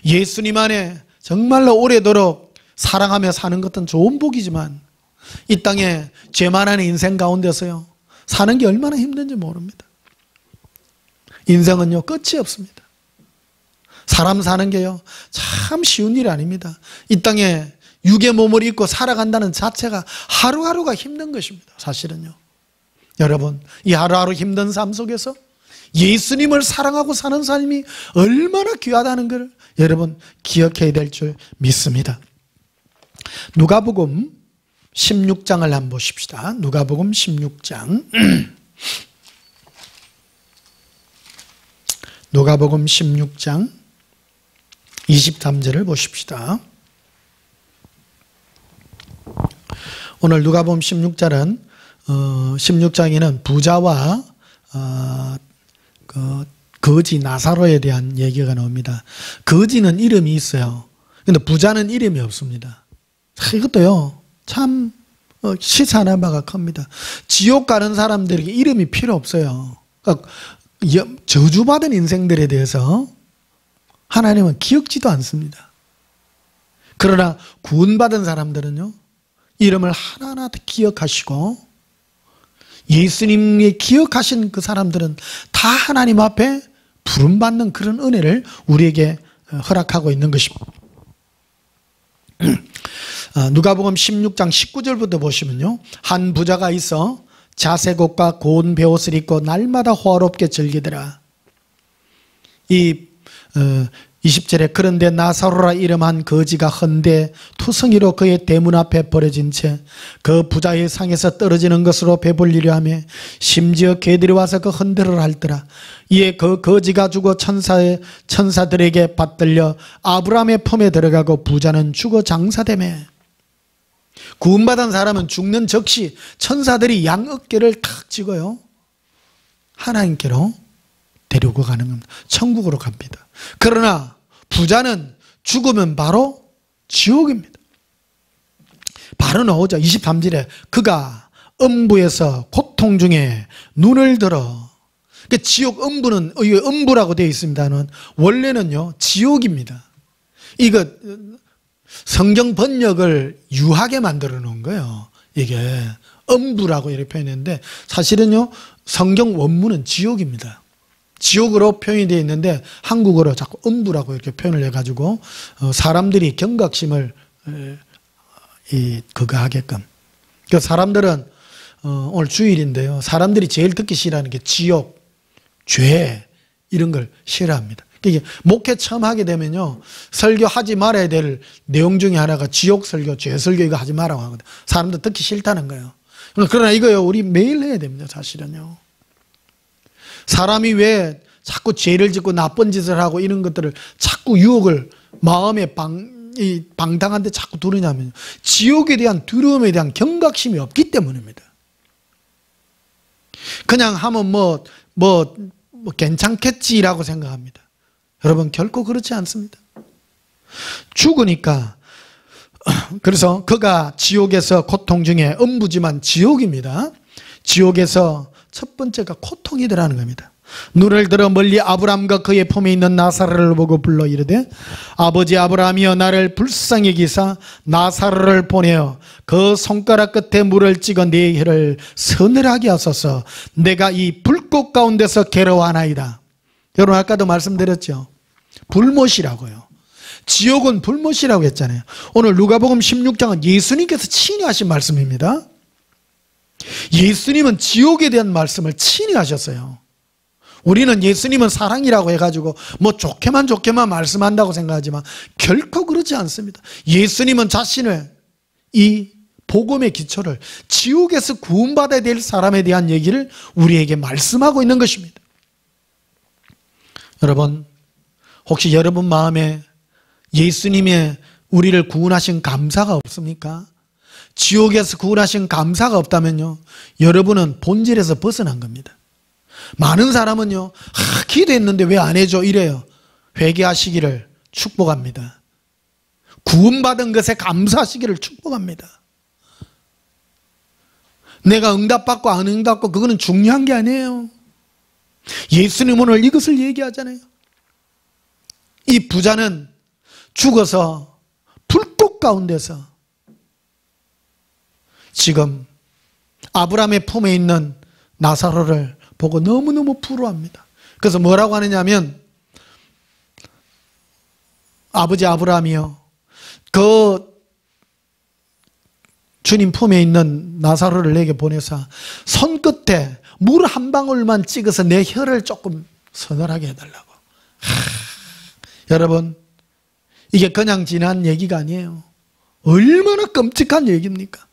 A: 예수님 안에 정말로 오래도록 사랑하며 사는 것은 좋은 복이지만 이 땅에 죄 많은 인생 가운데서요 사는 게 얼마나 힘든지 모릅니다. 인생은요 끝이 없습니다. 사람 사는 게요 참 쉬운 일이 아닙니다. 이 땅에 육의 몸을 입고 살아간다는 자체가 하루하루가 힘든 것입니다. 사실은요. 여러분 이 하루하루 힘든 삶 속에서 예수님을 사랑하고 사는 삶이 얼마나 귀하다는 걸 여러분 기억해야 될 줄 믿습니다. 누가복음 16장을 한번 보십시다. 누가복음 16장 누가복음 16장 23절을 보십시다. 오늘 누가복음 16장은 16장에는 부자와 거지 나사로에 대한 얘기가 나옵니다. 거지는 이름이 있어요. 근데 부자는 이름이 없습니다. 이것도요 참 시사하는 바가 큽니다. 지옥 가는 사람들에게 이름이 필요 없어요. 그러니까 저주받은 인생들에 대해서 하나님은 기억지도 않습니다. 그러나 구원받은 사람들은요 이름을 하나하나 기억하시고 예수님이 기억하신 그 사람들은 다 하나님 앞에 부름받는 그런 은혜를 우리에게 허락하고 있는 것입니다. 누가복음 16장 19절부터 보시면요 한 부자가 있어 자색옷과 고운 베옷을 입고 날마다 호화롭게 즐기더라. 이 20절에 그런데 나사로라 이름한 거지가 헌데 투성이로 그의 대문 앞에 버려진 채 그 부자의 상에서 떨어지는 것으로 배불리려 하며 심지어 개들이 와서 그 헌대를 핥더라. 이에 그 거지가 죽어 천사들에게 받들려 아브라함의 품에 들어가고 부자는 죽어 장사되매. 구원받은 사람은 죽는 즉시 천사들이 양 어깨를 탁 쥐고요 하나님께로 데리고 가는 겁니다. 천국으로 갑니다. 그러나 부자는 죽으면 바로 지옥입니다. 바로 나오죠. 23절에 그가 음부에서 고통 중에 눈을 들어. 지옥 음부는 음부라고 되어 있습니다는 원래는요 지옥입니다. 이거 성경 번역을 유하게 만들어 놓은 거예요. 이게 음부라고 이렇게 표현했는데 사실은요 성경 원문은 지옥입니다. 지옥으로 표현이 되어 있는데 한국어로 자꾸 음부라고 이렇게 표현을 해가지고 사람들이 경각심을 그거 하게끔. 그 사람들은 오늘 주일인데요 사람들이 제일 듣기 싫어하는 게 지옥, 죄 이런 걸 싫어합니다. 이게 목회 처음 하게 되면요 설교하지 말아야 될 내용 중에 하나가 지옥 설교, 죄 설교 이거 하지 말라고 하거든요. 사람들 듣기 싫다는 거예요. 그러나 이거요 우리 매일 해야 됩니다. 사실은요 사람이 왜 자꾸 죄를 짓고 나쁜 짓을 하고 이런 것들을 자꾸 유혹을 마음에 방탕한 데 자꾸 두느냐면 지옥에 대한 두려움에 대한 경각심이 없기 때문입니다. 그냥 하면 뭐 괜찮겠지라고 생각합니다. 여러분 결코 그렇지 않습니다. 죽으니까 그래서 그가 지옥에서 고통 중에 음부지만 지옥입니다. 지옥에서 첫 번째가 고통이더라는 겁니다. 눈을 들어 멀리 아브라함과 그의 품에 있는 나사로를 보고 불러 이르되 아버지 아브라함이여 나를 불쌍히 여기사 나사로를 보내어 그 손가락 끝에 물을 찍어 내 혀를 서늘하게 하소서. 내가 이 불꽃 가운데서 괴로워하나이다. 여러분 아까도 말씀드렸죠. 불못이라고요. 지옥은 불못이라고 했잖아요. 오늘 누가복음 16장은 예수님께서 친히 하신 말씀입니다. 예수님은 지옥에 대한 말씀을 친히 하셨어요. 우리는 예수님은 사랑이라고 해가지고 뭐 좋게만 말씀한다고 생각하지만 결코 그렇지 않습니다. 예수님은 자신을 이 복음의 기초를 지옥에서 구원받아야 될 사람에 대한 얘기를 우리에게 말씀하고 있는 것입니다. 여러분 혹시 여러분 마음에 예수님의 우리를 구원하신 감사가 없습니까? 지옥에서 구원하신 감사가 없다면요 여러분은 본질에서 벗어난 겁니다. 많은 사람은요 기도했는데 왜 안 해줘 이래요. 회개하시기를 축복합니다. 구원받은 것에 감사하시기를 축복합니다. 내가 응답받고 안 응답받고 그거는 중요한 게 아니에요. 예수님 오늘 이것을 얘기하잖아요.
B: 이 부자는 죽어서 불꽃 가운데서 지금 아브라함의 품에 있는 나사로를 보고 너무너무 부러워합니다. 그래서 뭐라고 하느냐면, 아버지 아브라함이요, 그 주님 품에 있는 나사로를 내게 보내서 손끝에 물 한 방울만 찍어서 내 혀를 조금 서늘하게 해달라고. 여러분, 이게 그냥 지난 얘기가 아니에요. 얼마나 끔찍한 얘기입니까?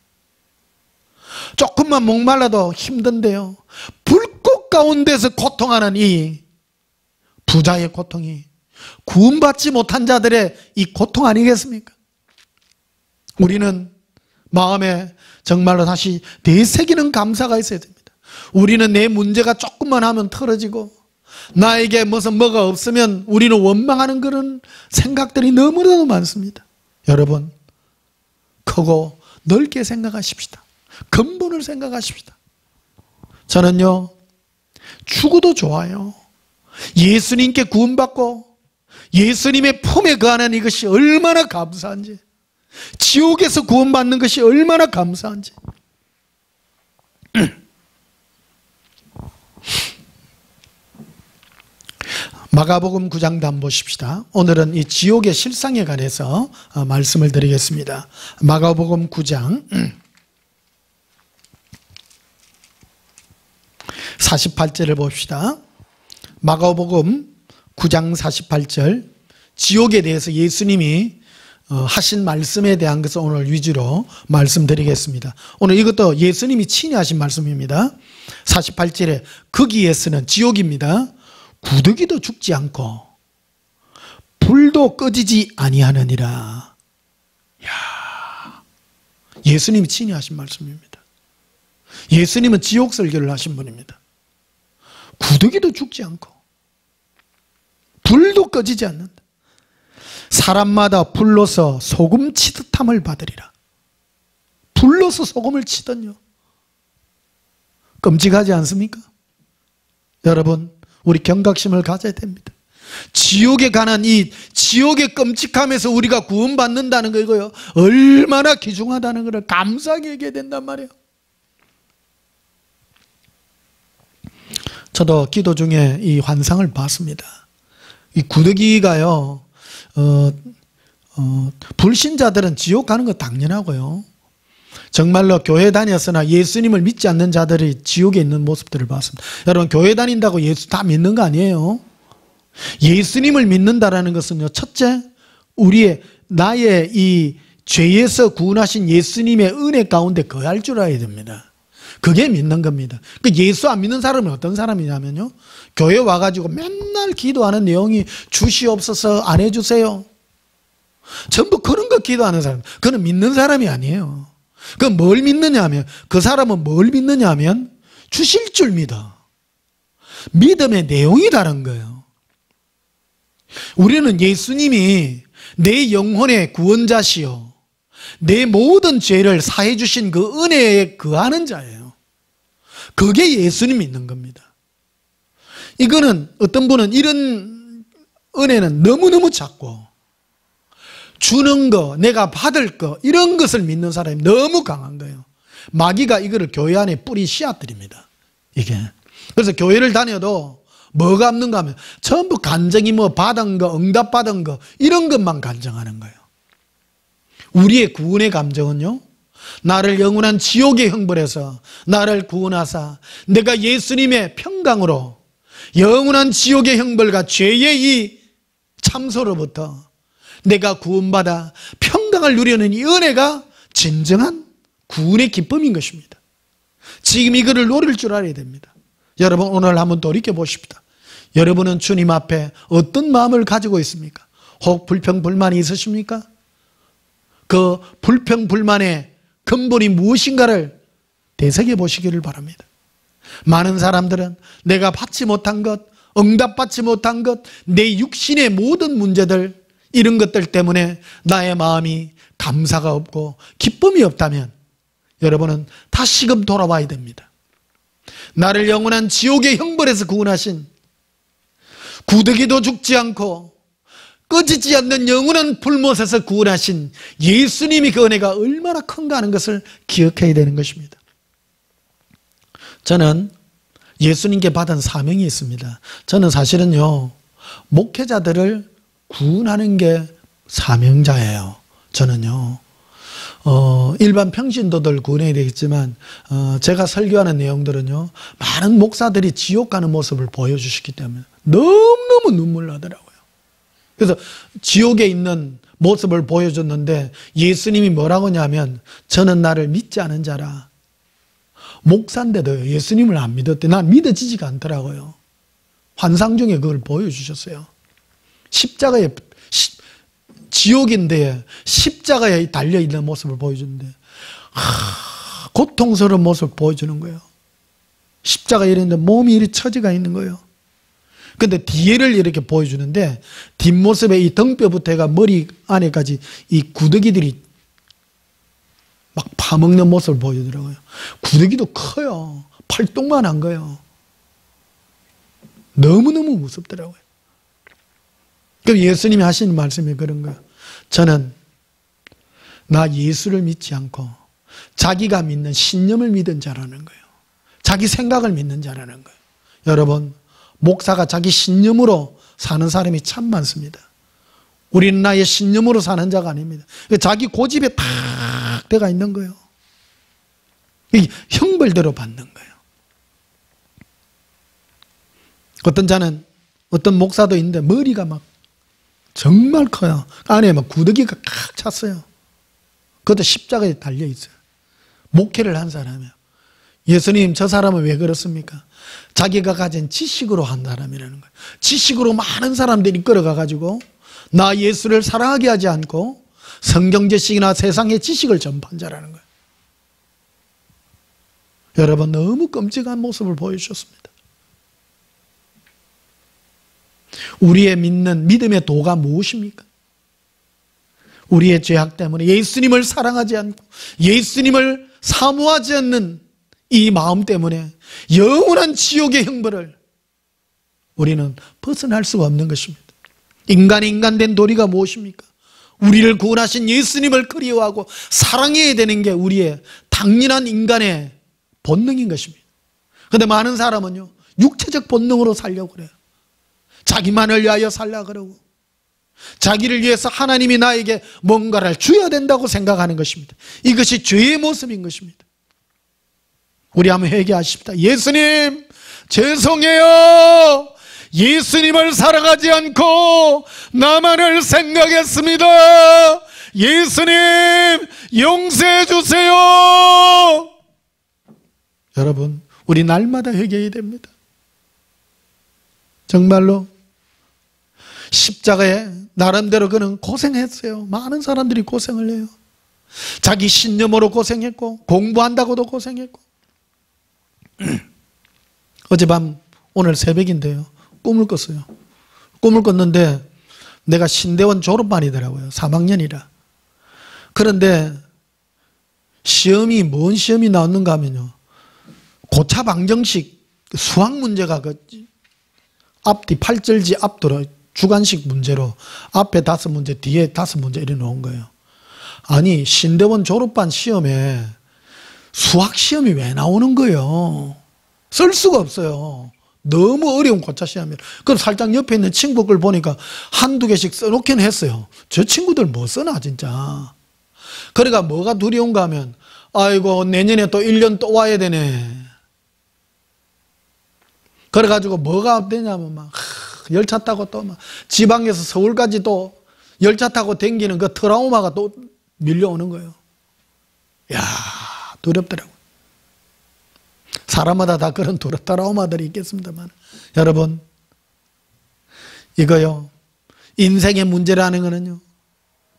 B: 조금만 목말라도 힘든데요, 불꽃 가운데서 고통하는 이 부자의 고통이 구원받지 못한 자들의 이 고통 아니겠습니까? 우리는 마음에 정말로 다시 되새기는 감사가 있어야 됩니다. 우리는 내 문제가 조금만 하면 틀어지고, 나에게 무슨 뭐가 없으면 우리는 원망하는 그런 생각들이 너무너무 많습니다. 여러분, 크고 넓게 생각하십시다. 근본을 생각하십시다. 저는요, 죽어도 좋아요. 예수님께 구원받고 예수님의 품에 거하는 이것이 얼마나 감사한지, 지옥에서 구원받는 것이 얼마나 감사한지. 마가복음 9장도 한번 보십시다. 오늘은 이 지옥의 실상에 관해서 말씀을 드리겠습니다. 마가복음 9장 48절을 봅시다. 마가복음 9장 48절, 지옥에 대해서 예수님이 하신 말씀에 대한 것을 오늘 위주로 말씀드리겠습니다. 오늘 이것도 예수님이 친히 하신 말씀입니다. 48절에 거기에서는, 지옥입니다, 구더기도 죽지 않고 불도 꺼지지 아니하느니라. 야, 예수님이 친히 하신 말씀입니다. 예수님은 지옥 설교를 하신 분입니다. 구더기도 죽지 않고 불도 꺼지지 않는다. 사람마다 불로서 소금 치듯함을 받으리라. 불로서 소금을 치던요. 끔찍하지 않습니까? 여러분, 우리 경각심을 가져야 됩니다. 지옥에 관한 이 지옥의 끔찍함에서 우리가 구원받는다는 거, 이거요, 얼마나 귀중하다는 것을 감사하게 얘기해야 된단 말이에요. 저도 기도 중에 이 환상을 봤습니다. 이 구더기가요, 불신자들은 지옥 가는 거 당연하고요, 정말로 교회 다녔으나 예수님을 믿지 않는 자들이 지옥에 있는 모습들을 봤습니다. 여러분, 교회 다닌다고 예수 다 믿는 거 아니에요. 예수님을 믿는다라는 것은요, 첫째, 나의 이 죄에서 구원하신 예수님의 은혜 가운데 거할 줄 알아야 됩니다. 그게 믿는 겁니다. 예수 안 믿는 사람은 어떤 사람이냐면요, 교회 와가지고 맨날 기도하는 내용이 주시옵소서, 안 해주세요, 전부 그런 거 기도하는 사람, 그는 믿는 사람이 아니에요. 그건 뭘 믿느냐 하면, 그 사람은 뭘 믿느냐 하면 주실 줄 믿어. 믿음의 내용이 다른 거예요. 우리는 예수님이 내 영혼의 구원자시요, 내 모든 죄를 사해 주신 그 은혜에 거하는 자예요. 그게 예수님 믿는 겁니다. 이거는 어떤 분은 이런 은혜는 너무너무 작고, 주는 거, 내가 받을 거, 이런 것을 믿는 사람이 너무 강한 거예요. 마귀가 이거를 교회 안에 뿌리 씨앗들입니다, 이게. 그래서 교회를 다녀도 뭐가 없는가 하면 전부 간증이 뭐 받은 거, 응답 받은 거, 이런 것만 간증하는 거예요. 우리의 구원의 감정은요, 나를 영원한 지옥의 형벌에서 나를 구원하사 내가 예수님의 평강으로 영원한 지옥의 형벌과 죄의 이 참소로부터 내가 구원받아 평강을 누리는 이 은혜가 진정한 구원의 기쁨인 것입니다. 지금 이거를 노릴 줄 알아야 됩니다. 여러분, 오늘 한번 돌이켜 보십시다. 여러분은 주님 앞에 어떤 마음을 가지고 있습니까? 혹 불평불만이 있으십니까? 그 불평불만의 근본이 무엇인가를 되새겨 보시기를 바랍니다. 많은 사람들은 내가 받지 못한 것, 응답받지 못한 것, 내 육신의 모든 문제들, 이런 것들 때문에 나의 마음이 감사가 없고 기쁨이 없다면 여러분은 다시금 돌아와야 됩니다. 나를 영원한 지옥의 형벌에서 구원하신, 구더기도 죽지 않고 꺼지지 않는 영원한 불못에서 구원하신 예수님이 그 은혜가 얼마나 큰가 하는 것을 기억해야 되는 것입니다. 저는 예수님께 받은 사명이 있습니다. 저는 사실은요, 목회자들을 구원하는 게 사명자예요. 저는요, 일반 평신도들 구원해야 되겠지만, 제가 설교하는 내용들은요, 많은 목사들이 지옥 가는 모습을 보여주시기 때문에 너무너무 눈물 나더라고요. 그래서 지옥에 있는 모습을 보여줬는데 예수님이 뭐라고 하냐면, 저는 나를 믿지 않은 자라. 목사인데도 예수님을 안 믿었대. 난 믿어지지가 않더라고요. 환상 중에 그걸 보여주셨어요. 십자가에, 지옥인데 십자가에 달려있는 모습을 보여주는데, 고통스러운 모습을 보여주는 거예요. 십자가에 이랬는데 몸이 이렇게 처지가 있는 거예요. 근데 뒤를 이렇게 보여주는데, 뒷모습에 이 등뼈부터 해가 머리 안에까지 이 구더기들이 막 파먹는 모습을 보여주더라고요. 구더기도 커요. 팔뚝만 한 거예요. 너무너무 무섭더라고요. 그럼 예수님이 하시는 말씀이 그런 거예요. 저는 나 예수를 믿지 않고 자기가 믿는 신념을 믿은 자라는 거예요. 자기 생각을 믿는 자라는 거예요. 여러분, 목사가 자기 신념으로 사는 사람이 참 많습니다. 우리는 나의 신념으로 사는 자가 아닙니다. 자기 고집에 탁 들어가 있는 거예요. 형벌대로 받는 거예요. 어떤 자는, 어떤 목사도 있는데 머리가 막 정말 커요. 안에 막 구더기가 칵 찼어요. 그것도 십자가에 달려 있어요. 목회를 한 사람이에요. 예수님, 저 사람은 왜 그렇습니까? 자기가 가진 지식으로 한 사람이라는 거예요. 지식으로 많은 사람들이 끌어가가지고 나 예수를 사랑하게 하지 않고 성경 지식이나 세상의 지식을 전파한 자라는 거예요. 여러분, 너무 끔찍한 모습을 보여주셨습니다. 우리의 믿는 믿음의 도가 무엇입니까? 우리의 죄악 때문에 예수님을 사랑하지 않고 예수님을 사모하지 않는 이 마음 때문에 영원한 지옥의 형벌을 우리는 벗어날 수가 없는 것입니다. 인간의 인간된 도리가 무엇입니까? 우리를 구원하신 예수님을 그리워하고 사랑해야 되는 게 우리의 당연한 인간의 본능인 것입니다. 그런데 많은 사람은요, 육체적 본능으로 살려고 그래요. 자기만을 위하여 살려고 그러고 자기를 위해서 하나님이 나에게 뭔가를 줘야 된다고 생각하는 것입니다. 이것이 죄의 모습인 것입니다. 우리 한번 회개하십시다. 예수님, 죄송해요. 예수님을 사랑하지 않고 나만을 생각했습니다. 예수님, 용서해 주세요. 여러분, 우리 날마다 회개해야 됩니다. 정말로 십자가에 나름대로 그는 고생했어요. 많은 사람들이 고생을 해요. 자기 신념으로 고생했고 공부한다고도 고생했고. 어젯밤, 오늘 새벽인데요, 꿈을 꿨어요. 꿈을 꿨는데 내가 신대원 졸업반이더라고요. 3학년이라. 그런데 시험이, 뭔 시험이 나왔는가 하면요, 고차 방정식 수학 문제가 앞뒤 8절지 앞뒤로 주관식 문제로 앞에 5문제, 뒤에 5문제 이렇게 놓은 거예요. 아니, 신대원 졸업반 시험에 수학 시험이 왜 나오는 거예요? 쓸 수가 없어요. 너무 어려운 고차 시험이에요. 그럼 살짝 옆에 있는 친구 걸 보니까 한두 개씩 써놓긴 했어요. 저 친구들 뭐 써나 진짜. 그러니까 뭐가 두려운가 하면, 아이고 내년에 또 1년 또 와야 되네. 그래가지고 뭐가 되냐면 막 열차 타고 또 막 지방에서 서울까지 또 열차 타고 댕기는 그 트라우마가 또 밀려오는 거예요. 야, 두렵더라고요. 사람마다 다 그런 트라우마들이 있겠습니다만, 여러분, 이거요, 인생의 문제라는 거는요,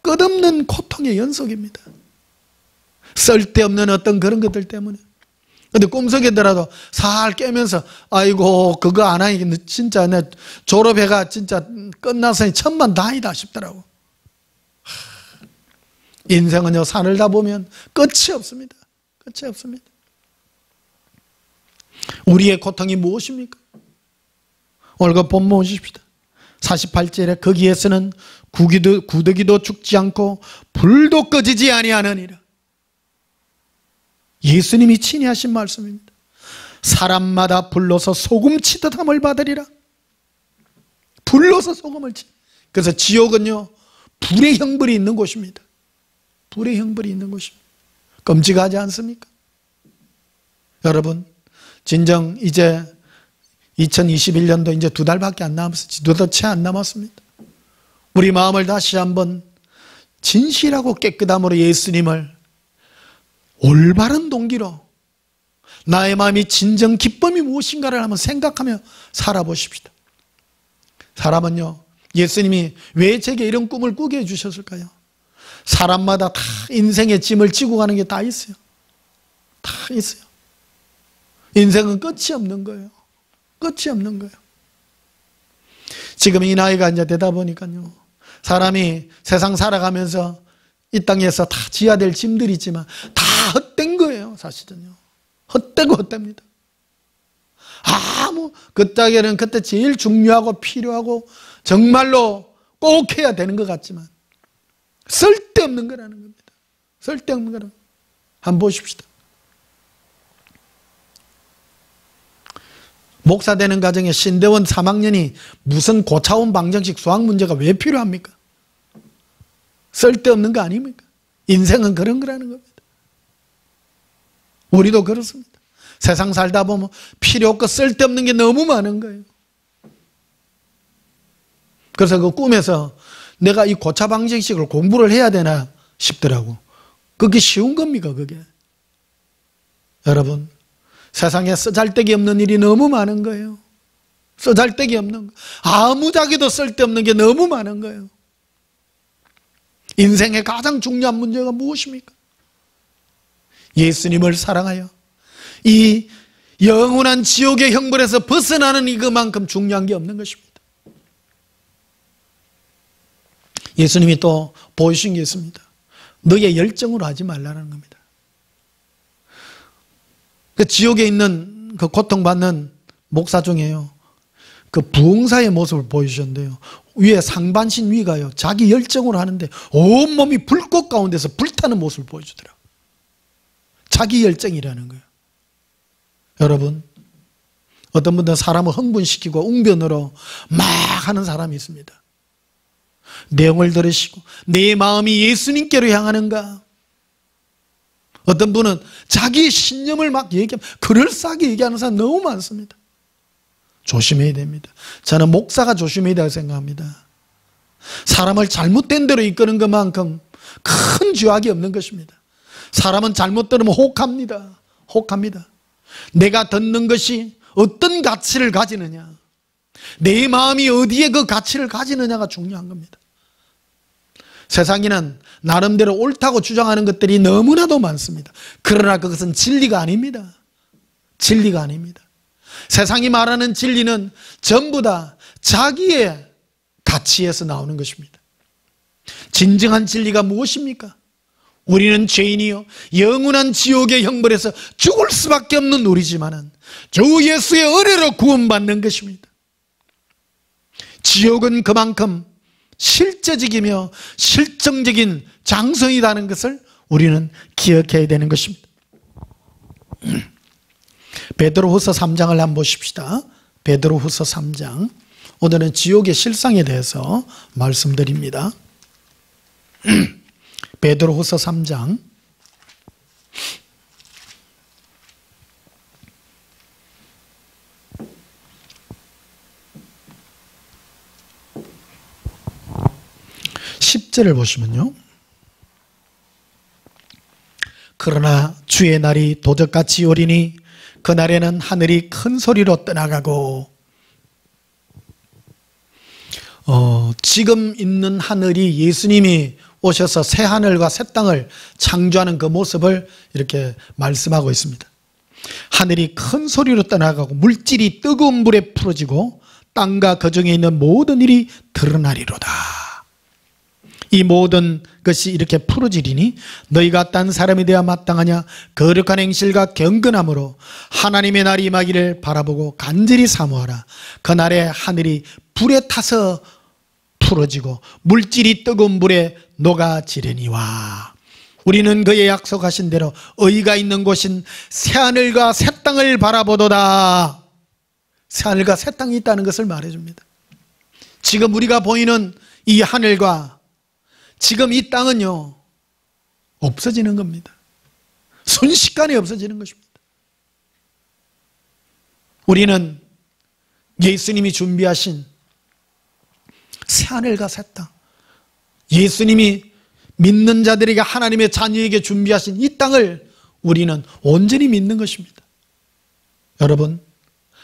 B: 끝없는 고통의 연속입니다. 쓸데없는 어떤 그런 것들 때문에. 근데 꿈속에더라도 살 깨면서, 아이고 그거 안 하니 진짜 내 졸업해가 진짜 끝나서니 천만다행이다 싶더라고. 인생은요, 살다 보면 끝이 없습니다. 끝이 없습니다. 우리의 고통이 무엇입니까? 오늘 그 본문 보십시다. 48절에 거기에서는 구더기도 죽지 않고 불도 꺼지지 아니하느니라. 예수님이 친히 하신 말씀입니다. 사람마다 불로서 소금 치듯 함을 받으리라. 불로서 소금을 치. 그래서 지옥은요, 불의 형벌이 있는 곳입니다. 불의 형벌이 있는 곳입니다. 끔찍하지 않습니까? 여러분, 진정 이제 2021년도 이제 2달밖에 안 남았어요. 2달 채 안 남았습니다. 우리 마음을 다시 한번 진실하고 깨끗함으로 예수님을 올바른 동기로 나의 마음이 진정 기쁨이 무엇인가를 한번 생각하며 살아보십시다. 사람은요, 예수님이 왜 제게 이런 꿈을 꾸게 해주셨을까요? 사람마다 다 인생의 짐을 지고 가는 게 다 있어요. 다 있어요. 인생은 끝이 없는 거예요. 끝이 없는 거예요. 지금 이 나이가 이제 되다 보니까요, 사람이 세상 살아가면서 이 땅에서 다 지어야 될 짐들이 있지만 다 헛된 거예요. 사실은요, 헛되고 헛됩니다. 그 땅에는 그때 제일 중요하고 필요하고 정말로 꼭 해야 되는 것 같지만 쓸데없는 거라는 겁니다. 쓸데없는 거라는 거. 한번 보십시다. 목사 되는 과정에 신대원 3학년이 무슨 고차원 방정식 수학 문제가 왜 필요합니까? 쓸데없는 거 아닙니까? 인생은 그런 거라는 겁니다. 우리도 그렇습니다. 세상 살다 보면 필요 없고 쓸데없는 게 너무 많은 거예요. 그래서 그 꿈에서 내가 이 고차 방정식을 공부를 해야 되나 싶더라고. 그게 쉬운 겁니까, 그게? 여러분, 세상에 쓰잘데기 없는 일이 너무 많은 거예요. 쓰잘데기 없는 거. 아무자기도 쓸데없는 게 너무 많은 거예요. 인생의 가장 중요한 문제가 무엇입니까? 예수님을 사랑하여 이 영원한 지옥의 형벌에서 벗어나는 이것만큼 중요한 게 없는 것입니다. 예수님이 또 보여주신 게 있습니다. 너의 열정으로 하지 말라는 겁니다. 그 지옥에 있는 그 고통받는 목사 중에요, 그 부흥사의 모습을 보여주셨는데요, 위에 상반신 위가요, 자기 열정으로 하는데 온몸이 불꽃 가운데서 불타는 모습을 보여주더라고요. 자기 열정이라는 거예요. 여러분, 어떤 분들은 사람을 흥분시키고 웅변으로 막 하는 사람이 있습니다. 내용을 들으시고 내 마음이 예수님께로 향하는가? 어떤 분은 자기의 신념을 막 얘기하면 그럴싸하게 얘기하는 사람 너무 많습니다. 조심해야 됩니다. 저는 목사가 조심해야 된다고 생각합니다. 사람을 잘못된 대로 이끄는 것만큼 큰 죄악이 없는 것입니다. 사람은 잘못 들으면 혹합니다. 혹합니다. 내가 듣는 것이 어떤 가치를 가지느냐, 내 마음이 어디에 그 가치를 가지느냐가 중요한 겁니다. 세상에는 나름대로 옳다고 주장하는 것들이 너무나도 많습니다. 그러나 그것은 진리가 아닙니다. 진리가 아닙니다. 세상이 말하는 진리는 전부 다 자기의 가치에서 나오는 것입니다. 진정한 진리가 무엇입니까? 우리는 죄인이요 영원한 지옥의 형벌에서 죽을 수밖에 없는 우리지만은 주 예수의 은혜로 구원받는 것입니다. 지옥은 그만큼 실제적이며 실정적인 장소이라는 것을 우리는 기억해야 되는 것입니다. 베드로후서 3장을 한번 보십시다. 베드로후서 3장. 오늘은 지옥의 실상에 대해서 말씀드립니다. 베드로후서 3장. (10절을) 보시면요, 그러나 주의 날이 도적같이 오리니 그날에는 하늘이 큰 소리로 떠나가고, 지금 있는 하늘이 예수님이 오셔서 새 하늘과 새 땅을 창조하는 그 모습을 이렇게 말씀하고 있습니다. 하늘이 큰 소리로 떠나가고 물질이 뜨거운 물에 풀어지고 땅과 그 중에 있는 모든 일이 드러나리로다. 이 모든 것이 이렇게 풀어지리니 너희가 딴 사람이 되어 마땅하냐? 거룩한 행실과 경건함으로 하나님의 날이 임하기를 바라보고 간절히 사모하라. 그날에 하늘이 불에 타서 풀어지고 물질이 뜨거운 물에 녹아지려니와 우리는 그의 약속하신 대로 의가 있는 곳인 새하늘과 새 땅을 바라보도다. 새하늘과 새 땅이 있다는 것을 말해줍니다. 지금 우리가 보이는 이 하늘과 지금 이 땅은요 없어지는 겁니다. 순식간에 없어지는 것입니다. 우리는 예수님이 준비하신 새하늘과 새 땅, 예수님이 믿는 자들에게 하나님의 자녀에게 준비하신 이 땅을 우리는 온전히 믿는 것입니다. 여러분,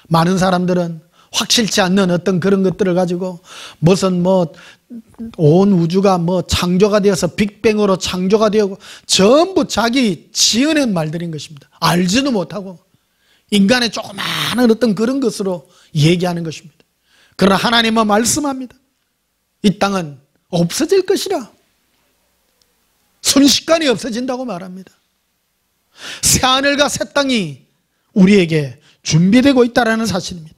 B: 많은 사람들은 확실치 않는 어떤 그런 것들을 가지고 무슨 온 우주가 창조가 되어서 빅뱅으로 창조가 되고 전부 자기 지어낸 말들인 것입니다. 알지도 못하고 인간의 조그마한 어떤 그런 것으로 얘기하는 것입니다. 그러나 하나님은 말씀합니다. 이 땅은 없어질 것이라. 순식간에 없어진다고 말합니다. 새하늘과 새 땅이 우리에게 준비되고 있다는 사실입니다.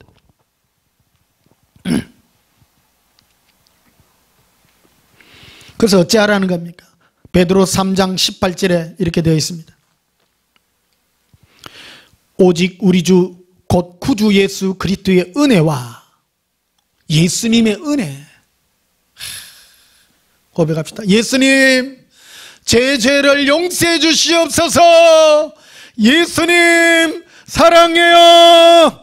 B: 그래서 어찌하라는 겁니까? 베드로 3장 18절에 이렇게 되어 있습니다. 오직 우리 주 곧 구주 예수 그리스도의 은혜와 예수님의 은혜 고백합시다. 예수님, 제 죄를 용서해 주시옵소서. 예수님 사랑해요.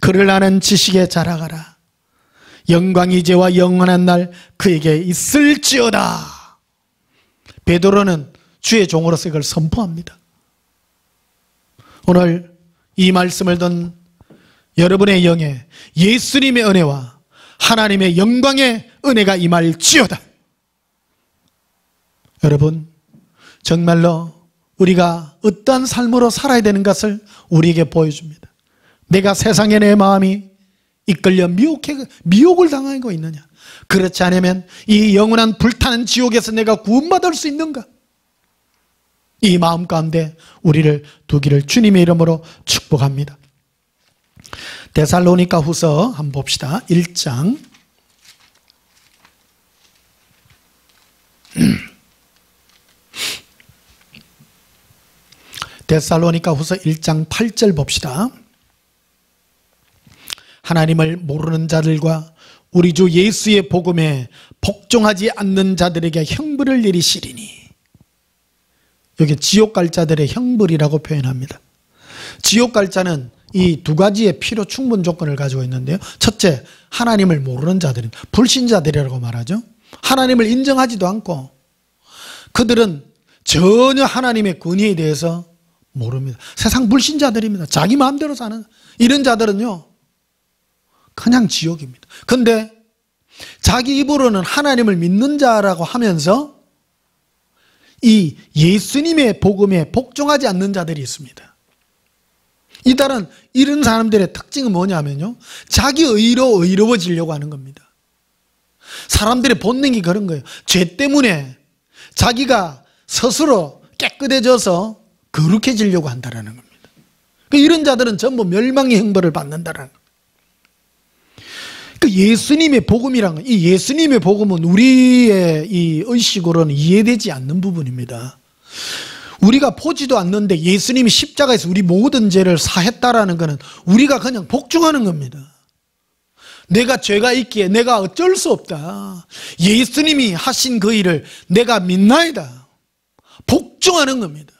B: 그를 아는 지식에 자라가라. 영광이 이제와 영원한 날 그에게 있을지어다. 베드로는 주의 종으로서 이걸 선포합니다. 오늘 이 말씀을 듣는 여러분의 영에 예수님의 은혜와 하나님의 영광의 은혜가 임할지어다. 여러분, 정말로 우리가 어떠한 삶으로 살아야 되는 것을 우리에게 보여줍니다. 내가 세상에 내 마음이 이끌려 미혹을 당하고 있느냐? 그렇지 않으면 이 영원한 불타는 지옥에서 내가 구원받을 수 있는가? 이 마음 가운데 우리를 두기를 주님의 이름으로 축복합니다. 데살로니가 후서 한번 봅시다. 1장 데살로니가 후서 1장 8절 봅시다. 하나님을 모르는 자들과 우리 주 예수의 복음에 복종하지 않는 자들에게 형벌을 내리시리니. 여기 지옥 갈 자들의 형벌이라고 표현합니다. 지옥 갈 자는 이 두 가지의 필요 충분 조건을 가지고 있는데요. 첫째, 하나님을 모르는 자들은 불신자들이라고 말하죠. 하나님을 인정하지도 않고 그들은 전혀 하나님의 권위에 대해서 모릅니다. 세상 불신자들입니다. 자기 마음대로 사는 이런 자들은요 그냥 지옥입니다. 근데 자기 입으로는 하나님을 믿는 자라고 하면서 이 예수님의 복음에 복종하지 않는 자들이 있습니다. 이달은 이런 사람들의 특징은 뭐냐면요, 자기 의로 의로워지려고 하는 겁니다. 사람들의 본능이 그런 거예요. 죄 때문에 자기가 스스로 깨끗해져서 거룩해지려고 한다는 겁니다. 이런 자들은 전부 멸망의 형벌을 받는다는 겁니다. 예수님의 복음이란 건, 이 예수님의 복음은 우리의 이 의식으로는 이해되지 않는 부분입니다. 우리가 보지도 않는데 예수님이 십자가에서 우리 모든 죄를 사했다라는 것은 우리가 그냥 복종하는 겁니다. 내가 죄가 있기에 내가 어쩔 수 없다. 예수님이 하신 그 일을 내가 믿나이다. 복종하는 겁니다.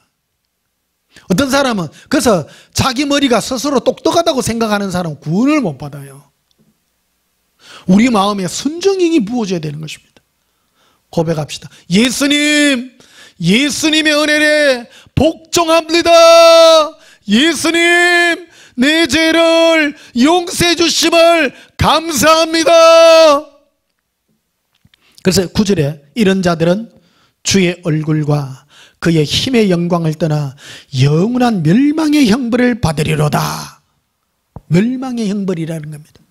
B: 어떤 사람은 그래서 자기 머리가 스스로 똑똑하다고 생각하는 사람은 구원을 못 받아요. 우리 마음에 순종이 부어져야 되는 것입니다. 고백합시다. 예수님, 예수님의 은혜에 복종합니다. 예수님, 내 죄를 용서해 주심을 감사합니다. 그래서 9절에 이런 자들은 주의 얼굴과 그의 힘의 영광을 떠나 영원한 멸망의 형벌을 받으리로다. 멸망의 형벌이라는 겁니다.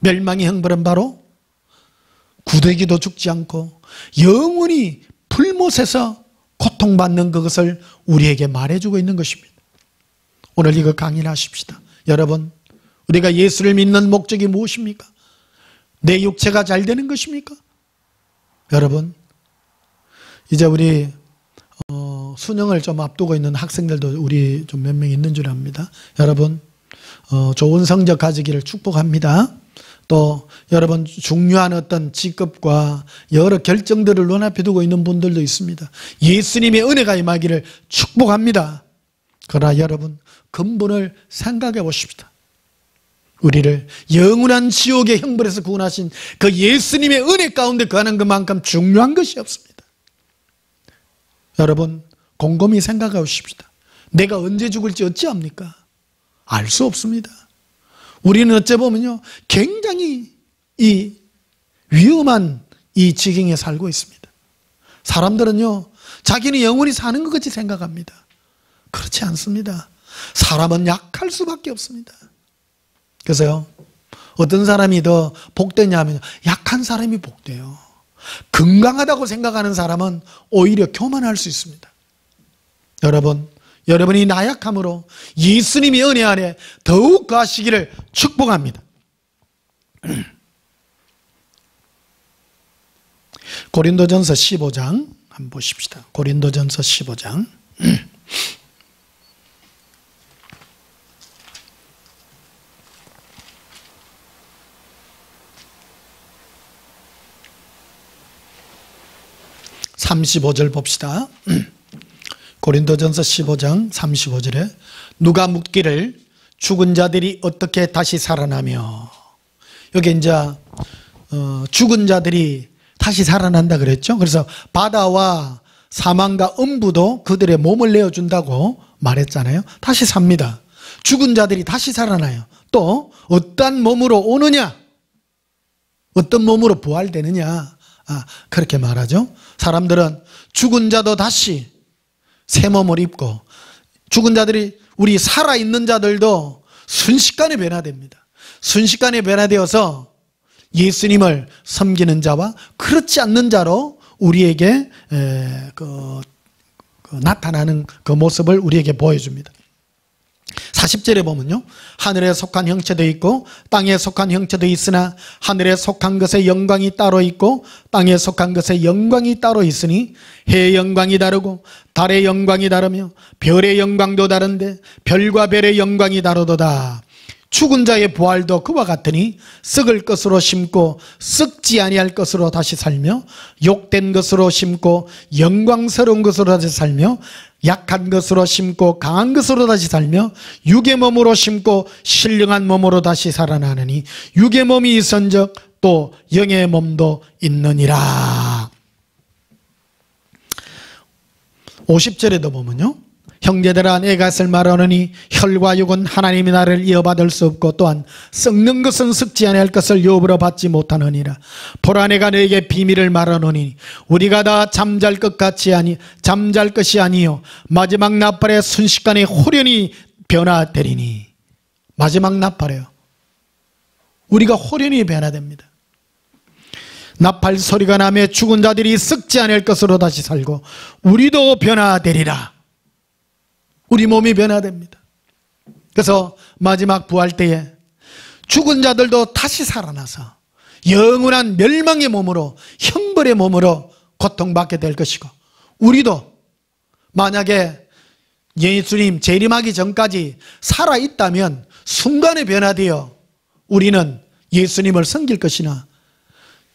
B: 멸망의 형벌은 바로 구더기도 죽지 않고 영원히 불못에서 고통받는 그것을 우리에게 말해주고 있는 것입니다. 오늘 이거 강의하십시다. 여러분, 우리가 예수를 믿는 목적이 무엇입니까? 내 육체가 잘 되는 것입니까? 여러분, 이제 우리 수능을 좀 앞두고 있는 학생들도 우리 좀 몇 명 있는 줄 압니다. 여러분, 좋은 성적 가지기를 축복합니다. 또 여러분, 중요한 어떤 직급과 여러 결정들을 눈앞에 두고 있는 분들도 있습니다. 예수님의 은혜가 임하기를 축복합니다. 그러나 여러분, 근본을 생각해 보십시다. 우리를 영원한 지옥의 형벌에서 구원하신 그 예수님의 은혜 가운데 거하는 것만큼 중요한 것이 없습니다. 여러분, 곰곰이 생각해 보십시다. 내가 언제 죽을지 어찌합니까? 알 수 없습니다. 우리는 어째 보면요, 굉장히 이 위험한 이 지경에 살고 있습니다. 사람들은요, 자기는 영원히 사는 것 같이 생각합니다. 그렇지 않습니다. 사람은 약할 수밖에 없습니다. 그래서요, 어떤 사람이 더 복되냐면 약한 사람이 복돼요. 건강하다고 생각하는 사람은 오히려 교만할 수 있습니다. 여러분, 여러분이 나약함으로 예수님의 은혜 안에 더욱 거하시기를 축복합니다. 고린도전서 15장 한번 보십시다. 고린도전서 15장 35절 봅시다. 고린도전서 15장 35절에 누가 묻기를 죽은 자들이 어떻게 다시 살아나며, 여기 이제 죽은 자들이 다시 살아난다 그랬죠. 그래서 바다와 사망과 음부도 그들의 몸을 내어준다고 말했잖아요. 다시 삽니다. 죽은 자들이 다시 살아나요. 또 어떤 몸으로 오느냐, 어떤 몸으로 부활되느냐, 그렇게 말하죠. 사람들은 죽은 자도 다시 새 몸을 입고, 죽은 자들이, 우리 살아있는 자들도 순식간에 변화됩니다. 순식간에 변화되어서 예수님을 섬기는 자와 그렇지 않는 자로 우리에게 나타나는 그 모습을 우리에게 보여줍니다. 40절에 보면요, 하늘에 속한 형체도 있고 땅에 속한 형체도 있으나 하늘에 속한 것의 영광이 따로 있고 땅에 속한 것의 영광이 따로 있으니 해의 영광이 다르고 달의 영광이 다르며 별의 영광도 다른데 별과 별의 영광이 다르도다. 죽은 자의 부활도 그와 같으니 썩을 것으로 심고 썩지 아니할 것으로 다시 살며 욕된 것으로 심고 영광스러운 것으로 다시 살며 약한 것으로 심고 강한 것으로 다시 살며 육의 몸으로 심고 신령한 몸으로 다시 살아나느니 육의 몸이 있은즉 또 영의 몸도 있느니라. 50절에도 보면요, 형제들아 내가 쓸 말하노니 혈과 육은 하나님이 나를 이어받을 수 없고 또한 썩는 것은 썩지 아니할 것을 유업으로 받지 못하느니라. 보라 내가 너에게 비밀을 말하노니 우리가 다 잠잘 것이 아니요 마지막 나팔에 순식간에 호련히 변화되리니. 마지막 나팔에요, 우리가 호련히 변화됩니다. 나팔 소리가 나며 죽은 자들이 썩지 않을 것으로 다시 살고 우리도 변화되리라. 우리 몸이 변화됩니다. 그래서 마지막 부활 때에 죽은 자들도 다시 살아나서 영원한 멸망의 몸으로, 형벌의 몸으로 고통받게 될 것이고, 우리도 만약에 예수님 재림하기 전까지 살아있다면 순간에 변화되어 우리는 예수님을 섬길 것이나,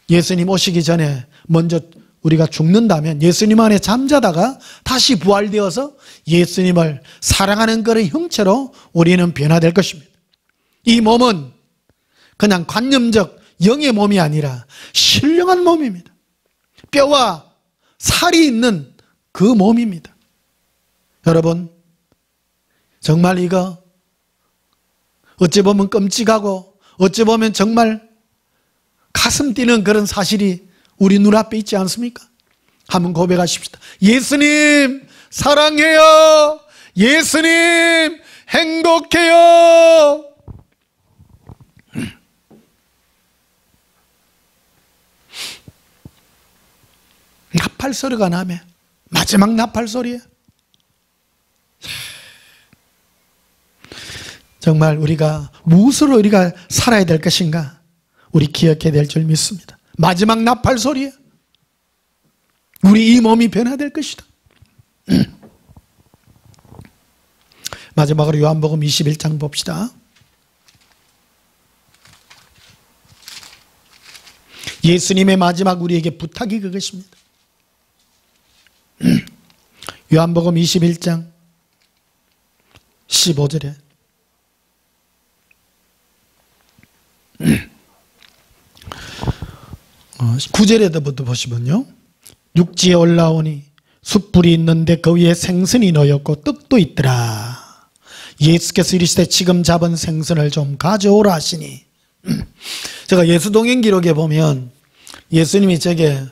B: 예수님 오시기 전에 먼저 우리가 죽는다면 예수님 안에 잠자다가 다시 부활되어서 예수님을 사랑하는 그런 형체로 우리는 변화될 것입니다. 이 몸은 그냥 관념적 영의 몸이 아니라 신령한 몸입니다. 뼈와 살이 있는 그 몸입니다. 여러분, 정말 이거 어찌 보면 끔찍하고 어찌 보면 정말 가슴 뛰는 그런 사실이 우리 눈앞에 있지 않습니까? 한번 고백하십시다. 예수님 사랑해요. 예수님 행복해요. 나팔 소리가 나면, 마지막 나팔 소리에 정말 우리가 무엇으로 우리가 살아야 될 것인가? 우리 기억해야 될 줄 믿습니다. 마지막 나팔 소리에 우리 이 몸이 변화될 것이다. 마지막으로 요한복음 21장 봅시다. 예수님의 마지막 우리에게 부탁이 그것입니다. 요한복음 21장 15절에 9절에부터 보시면요, 육지에 올라오니 숯불이 있는데 그 위에 생선이 놓였고 떡도 있더라. 예수께서 이르시되 지금 잡은 생선을 좀 가져오라 하시니, 제가 예수동행 기록에 보면 예수님이 저게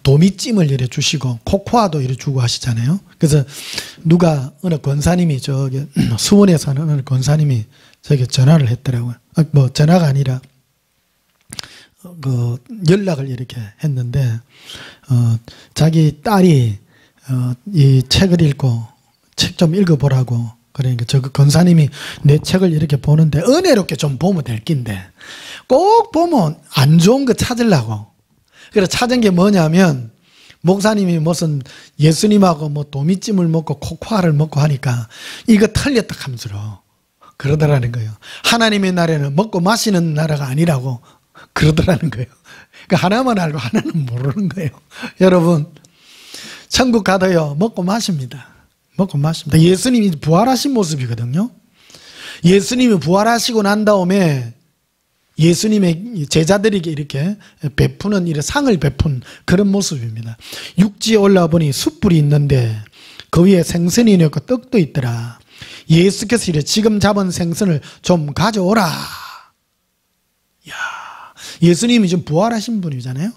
B: 도미찜을 이래 주시고 코코아도 이래 주고 하시잖아요. 그래서 누가 어느 권사님이 저기 수원에 사는 어느 권사님이 저게 전화를 했더라고요. 뭐 전화가 아니라 그 연락을 이렇게 했는데 자기 딸이 이 책을 읽고 책 좀 읽어보라고, 그러니까 저 권사님이 내 책을 이렇게 보는데 은혜롭게 좀 보면 될 낀데 꼭 보면 안 좋은 거 찾으려고. 그래서 찾은 게 뭐냐면 목사님이 무슨 예수님하고 뭐 도미찜을 먹고 코코아를 먹고 하니까 이거 틀렸다 하면서 그러더라는 거예요. 하나님의 나라는 먹고 마시는 나라가 아니라고 그러더라는 거예요. 그러니까 하나만 알고 하나는 모르는 거예요. 여러분, 천국 가도요 먹고 마십니다. 먹고 마십니다. 예수님이 부활하신 모습이거든요. 예수님이 부활하시고 난 다음에 예수님의 제자들에게 이렇게 베푸는, 이런 상을 베푼 그런 모습입니다. 육지에 올라와 보니 숯불이 있는데 그 위에 생선이 넣고 떡도 있더라. 예수께서 이래 지금 잡은 생선을 좀 가져오라. 야, 예수님이 지금 부활하신 분이잖아요.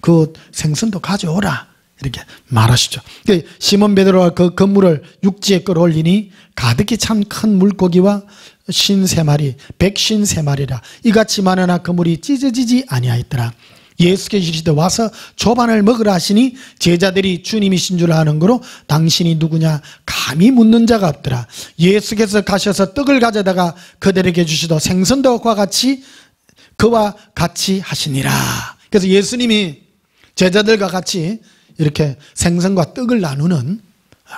B: 그 생선도 가져오라 이렇게 말하시죠. 시몬 베드로가 그 그물을 육지에 끌어올리니 가득히 찬 큰 물고기와 53마리, 153마리라. 이같이 많으나 그물이 찢어지지 아니하였더라. 예수께서 이르시되 와서 조반을 먹으라 하시니 제자들이 주님이신 줄 아는 거로 당신이 누구냐 감히 묻는 자가 없더라. 예수께서 가셔서 떡을 가져다가 그들에게 주시더 생선도 그와 같이 하시니라. 그래서 예수님이 제자들과 같이 이렇게 생선과 떡을 나누는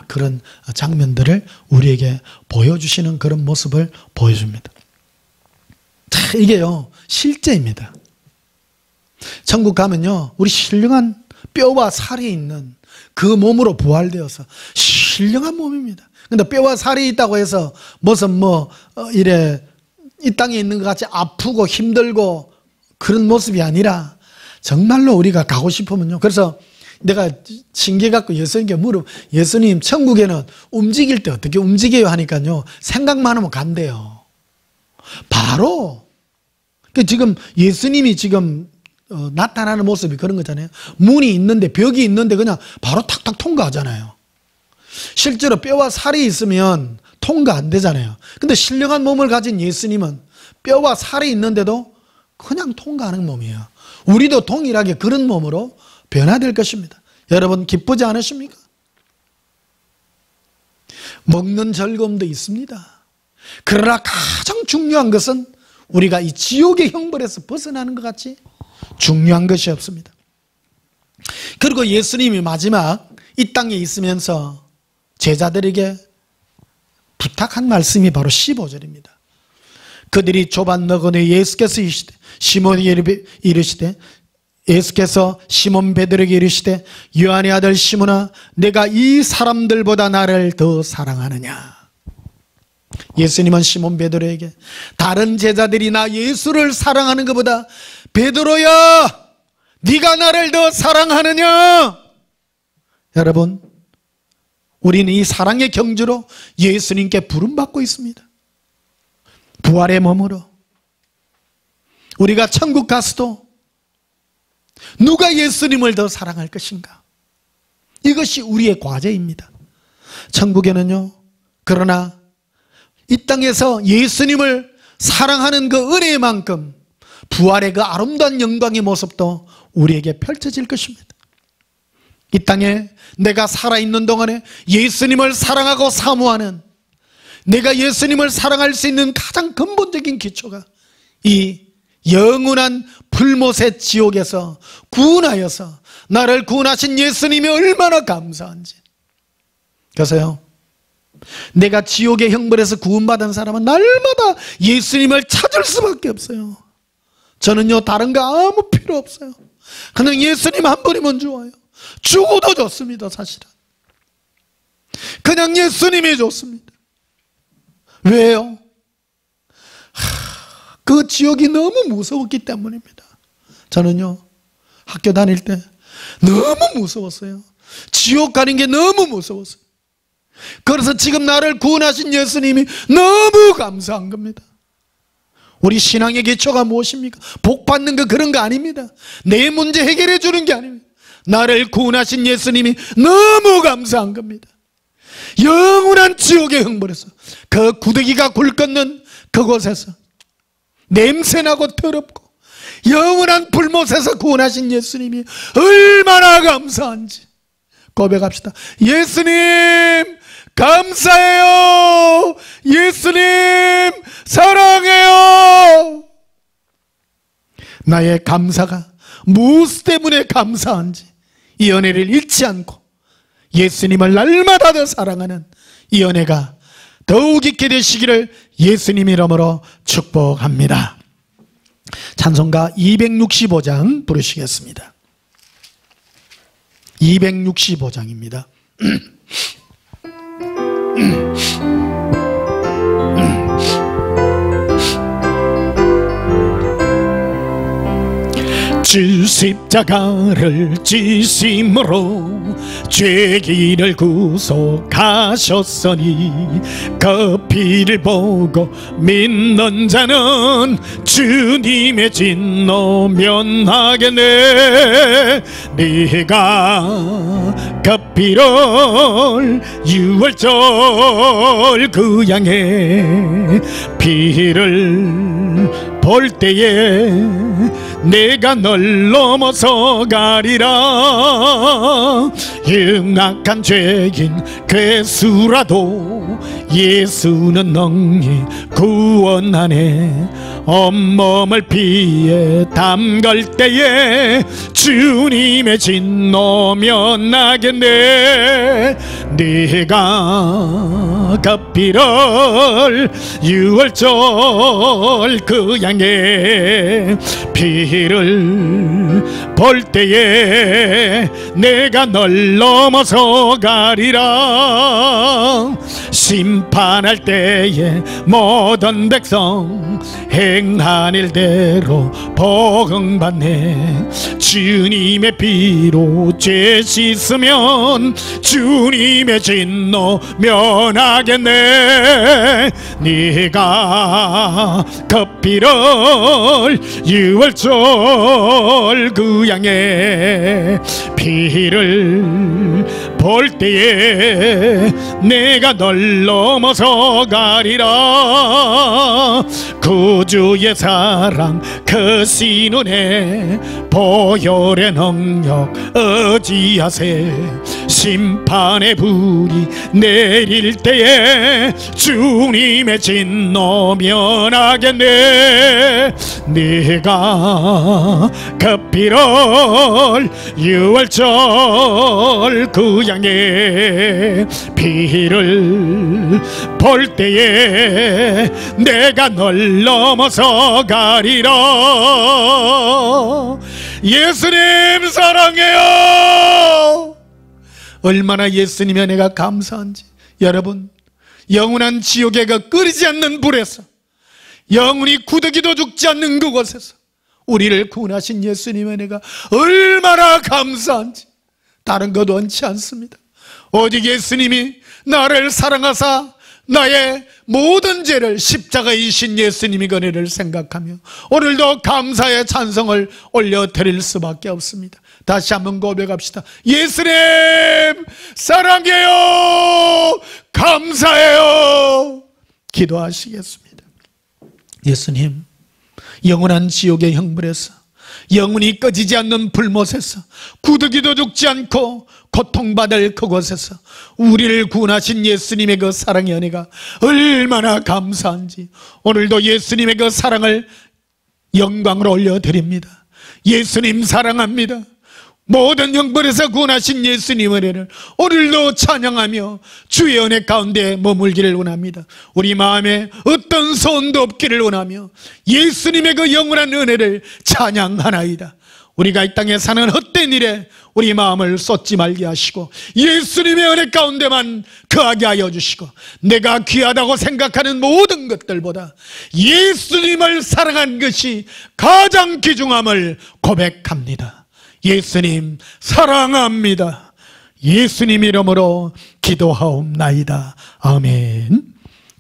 B: 그런 장면들을 우리에게 보여주시는 그런 모습을 보여줍니다. 자, 이게요 실제입니다. 천국 가면요 우리 신령한 뼈와 살이 있는 그 몸으로 부활되어서 신령한 몸입니다. 근데 뼈와 살이 있다고 해서 무슨 이래 이 땅에 있는 것 같이 아프고 힘들고 그런 모습이 아니라 정말로 우리가 가고 싶으면요. 그래서 내가 신기해갖고 예수님께 예수님 천국에는 움직일 때 어떻게 움직여요 하니까요 생각만 하면 간대요. 바로 지금 예수님이 지금 나타나는 모습이 그런 거잖아요. 문이 있는데 벽이 있는데 그냥 바로 탁탁 통과하잖아요. 실제로 뼈와 살이 있으면 통과 안 되잖아요. 근데 신령한 몸을 가진 예수님은 뼈와 살이 있는데도 그냥 통과하는 몸이에요. 우리도 동일하게 그런 몸으로 변화될 것입니다. 여러분 기쁘지 않으십니까? 먹는 즐거움도 있습니다. 그러나 가장 중요한 것은 우리가 이 지옥의 형벌에서 벗어나는 것 같이 중요한 것이 없습니다. 그리고 예수님이 마지막 이 땅에 있으면서 제자들에게 부탁한 말씀이 바로 15절입니다. 그들이 조반 너그네 예수께서 이르시되 시몬이 이르시되 예수께서 시몬 베드로에게 이르시되 요한의 아들 시몬아 내가 이 사람들보다 나를 더 사랑하느냐. 예수님은 시몬 베드로에게 다른 제자들이 나 예수를 사랑하는 것보다 베드로야 네가 나를 더 사랑하느냐. 여러분 우리는 이 사랑의 경주로 예수님께 부름받고 있습니다. 부활의 몸으로 우리가 천국 가서도 누가 예수님을 더 사랑할 것인가? 이것이 우리의 과제입니다. 천국에는요 그러나 이 땅에서 예수님을 사랑하는 그 은혜만큼 부활의 그 아름다운 영광의 모습도 우리에게 펼쳐질 것입니다. 이 땅에 내가 살아있는 동안에 예수님을 사랑하고 사모하는, 내가 예수님을 사랑할 수 있는 가장 근본적인 기초가 이 영원한 불못의 지옥에서 구원하여서 나를 구원하신 예수님이 얼마나 감사한지. 그래서요, 내가 지옥의 형벌에서 구원받은 사람은 날마다 예수님을 찾을 수밖에 없어요. 저는요, 다른 거 아무 필요 없어요. 그냥 예수님 한 분이면 좋아요. 죽어도 좋습니다. 사실은 그냥 예수님이 좋습니다. 왜요? 그 지옥이 너무 무서웠기 때문입니다. 저는요, 학교 다닐 때 너무 무서웠어요. 지옥 가는 게 너무 무서웠어요. 그래서 지금 나를 구원하신 예수님이 너무 감사한 겁니다. 우리 신앙의 기초가 무엇입니까? 복 받는 거, 그런 거 아닙니다. 내 문제 해결해 주는 게 아닙니다. 나를 구원하신 예수님이 너무 감사한 겁니다. 영원한 지옥의 형벌에서, 그 구더기가 굴 걷는 그곳에서, 냄새나고 더럽고 영원한 불못에서 구원하신 예수님이 얼마나 감사한지 고백합시다. 예수님 감사해요. 예수님 사랑해요. 나의 감사가 무엇 때문에 감사한지 이 은혜를 잃지 않고 예수님을 날마다 더 사랑하는 이 은혜가 더욱 있게 되시기를 예수님 이름으로 축복합니다. 찬송가 265장 부르시겠습니다. 265장입니다.
A: 주 십자가를 지심으로 죄인을 구속하셨으니 그 피를 보고 믿는 자는 주님의 진노 면하겠네. 네가 그 피를 유월절 그 양의 피를 볼 때에 내가 널 넘어서 가리라. 흉악한 죄인 괴수라도 예수는 능히 구원하네. 온몸을 피에 담갈 때에 주님의 진노 면하겠네. 네가 그 피를 유월절 그 양의 피를 볼 때에 내가 널 넘어서 가리라. 심판할 때에 모든 백성 행한 일대로 복응받네. 주님의 피로 죄 씻으면 주님의 진노 면하겠네. 네가 그 피를 유월절 그 양의 피를 볼 때에 내가 널 넘어서 가리라. 구주의 사랑 크신 은혜 보혈의 능력 의지하세. 심판의 불이 내릴 때에 주님의 진노 면하겠네. 네가 그 피를 유월절 그 양의 피를 볼 때에 내가 널 넘어서 가리라. 예수님 사랑해요. 얼마나 예수님의 은혜가 감사한지. 여러분, 영원한 지옥에 그 끓이지 않는 불에서, 영원히 구더기도 죽지 않는 그곳에서 우리를 구원하신 예수님의 은혜가 얼마나 감사한지 다른 것 원치 않습니다. 오직 예수님이 나를 사랑하사 나의 모든 죄를 십자가에 지신 예수님의 은혜를 생각하며 오늘도 감사의 찬송을 올려드릴 수밖에 없습니다. 다시 한번 고백합시다. 예수님 사랑해요. 감사해요. 기도하시겠습니다. 예수님, 영원한 지옥의 형벌에서, 영원히 꺼지지 않는 불못에서, 구더기도 죽지 않고 고통받을 그곳에서 우리를 구원하신 예수님의 그 사랑의 은혜가 얼마나 감사한지 오늘도 예수님의 그 사랑을 영광을 올려드립니다. 예수님 사랑합니다. 모든 형벌에서 구원하신 예수님의 은혜를 오늘도 찬양하며 주의 은혜 가운데 머물기를 원합니다. 우리 마음에 어떤 소원도 없기를 원하며 예수님의 그 영원한 은혜를 찬양하나이다. 우리가 이 땅에 사는 헛된 일에 우리 마음을 쏟지 말게 하시고 예수님의 은혜 가운데만 거하게 하여 주시고 내가 귀하다고 생각하는 모든 것들보다 예수님을 사랑한 것이 가장 귀중함을 고백합니다. 예수님 사랑합니다. 예수님 이름으로 기도하옵나이다. 아멘.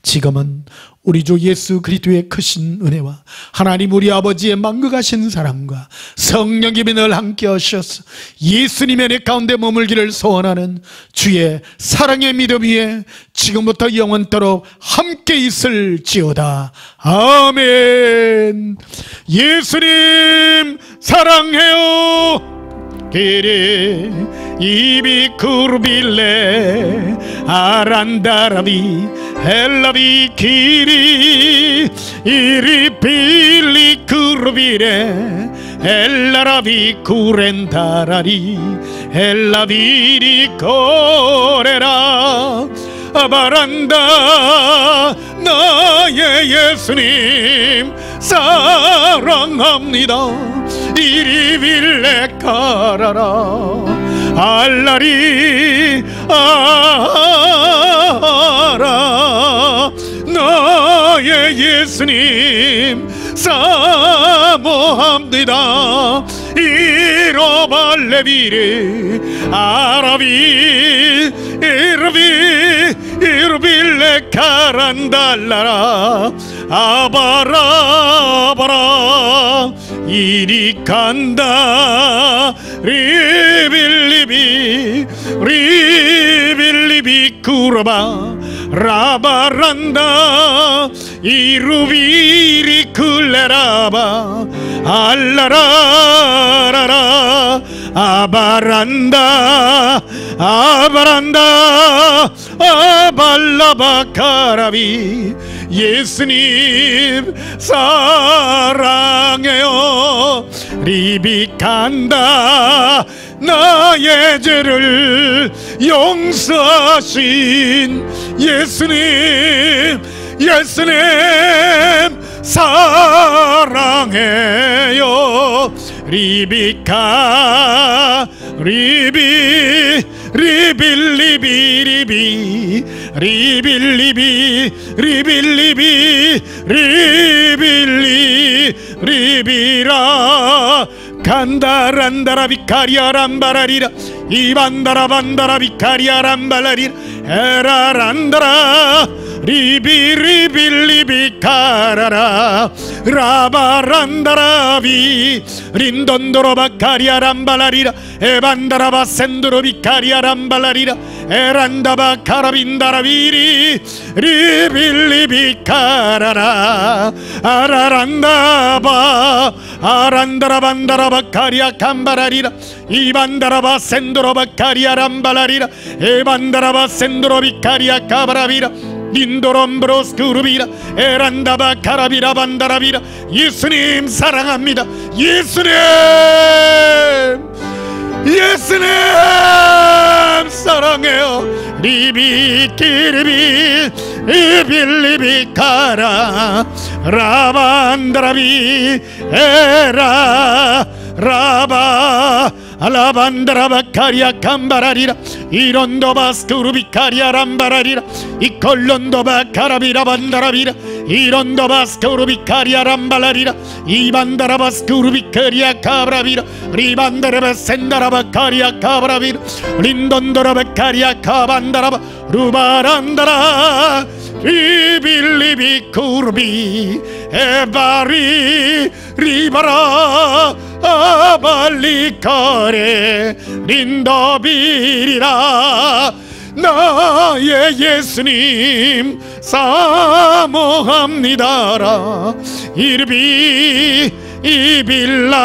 A: 지금은 우리 주 예수 그리스도의 크신 은혜와 하나님 우리 아버지의 만극하신 사랑과 성령님이 늘 함께 하셔서 예수님의 은혜 가운데 머물기를 소원하는 주의 사랑의 믿음 위에 지금부터 영원토록 함께 있을지어다. 아멘. 예수님 사랑해요. 길이 이비 쿠르빌레 아란다라비 헬라비 길이 이리 빌리 쿠르빌레 엘라라비 쿠렌다라리 엘라비리 코레라 아바란다. 나의 예수님 사랑합니다. 이리 빌레 가라라 알라리 아라. 나의 예수님 사모합니다. 이로발레비리 아라비 이르빌레 카란달라라 아바라바라 이리 간다 리빌리비 쿠라바 라바란다 이루비리 클레라바 알라라라라 아바란다 아바란다 아발라바카라비. 예수님 사랑해요. 리비간다. 나의 죄를 용서하신 예수님, 예수님 사랑해요. 리비카 리빌리비리비 리빌리비라 간다란다라 비카리아람바라리라 이반다라반다라 비카리아람발라리라 에라란다라 리비리빌리비카라라 라바란다라비 린돈도로바카리아람발라리라 에반다라바 센도로비카리아람발라리라 에란다바 카라빈다라비리 리빌리비카라라 아라란다바 아란다라반다라바 카리아 캄바라리라 이반다라바 센도로바 카리아 람발라리라 에반다라바 센도로비 카리아 카바라비라 린도롬브로스 그루비라 에란다바 카라비라 반다라비라. 예수님 사랑합니다. 예수님 사랑해요. 리비키리비 이빌리비카라 라반다라비 에라 라바 알라반다라바 카리아 캄바라리라 이론도바스 그루비카리아 람바라리라 이콜론도바 카라비라 반다라비라 이론도바스 그루비카리아 람발라리라 이반다라바스 그루비카리아 카브라비라 리반다라바 센다라바 카리아 카브라비라 린돈도라바 카리아 카반다라바 루바란다라 리빌리비 쿠르비 에바리 리바라 아발리카레 린더비리라. 나의 예수님 사모합니다라 이르비 이빌라바라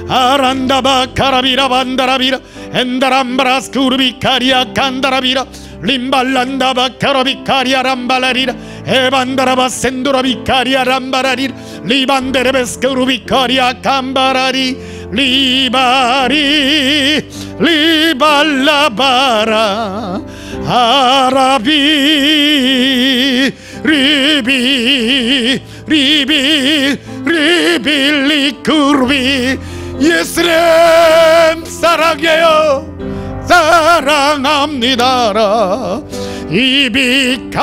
A: 아란다바 카라비라 반다라비라 엔다람바라스 쿠르비 카리아 칸다라비라 림발란다바 카라비 카리아 람발라리라 에반다라바 센도라 비카리아 람바라리 리반데레베스크루 비카리아 감바라리 리바리 리발라바라 아라비 리비 리빌리쿠르비 예수님 사랑해요 사랑합니다라 이비카라라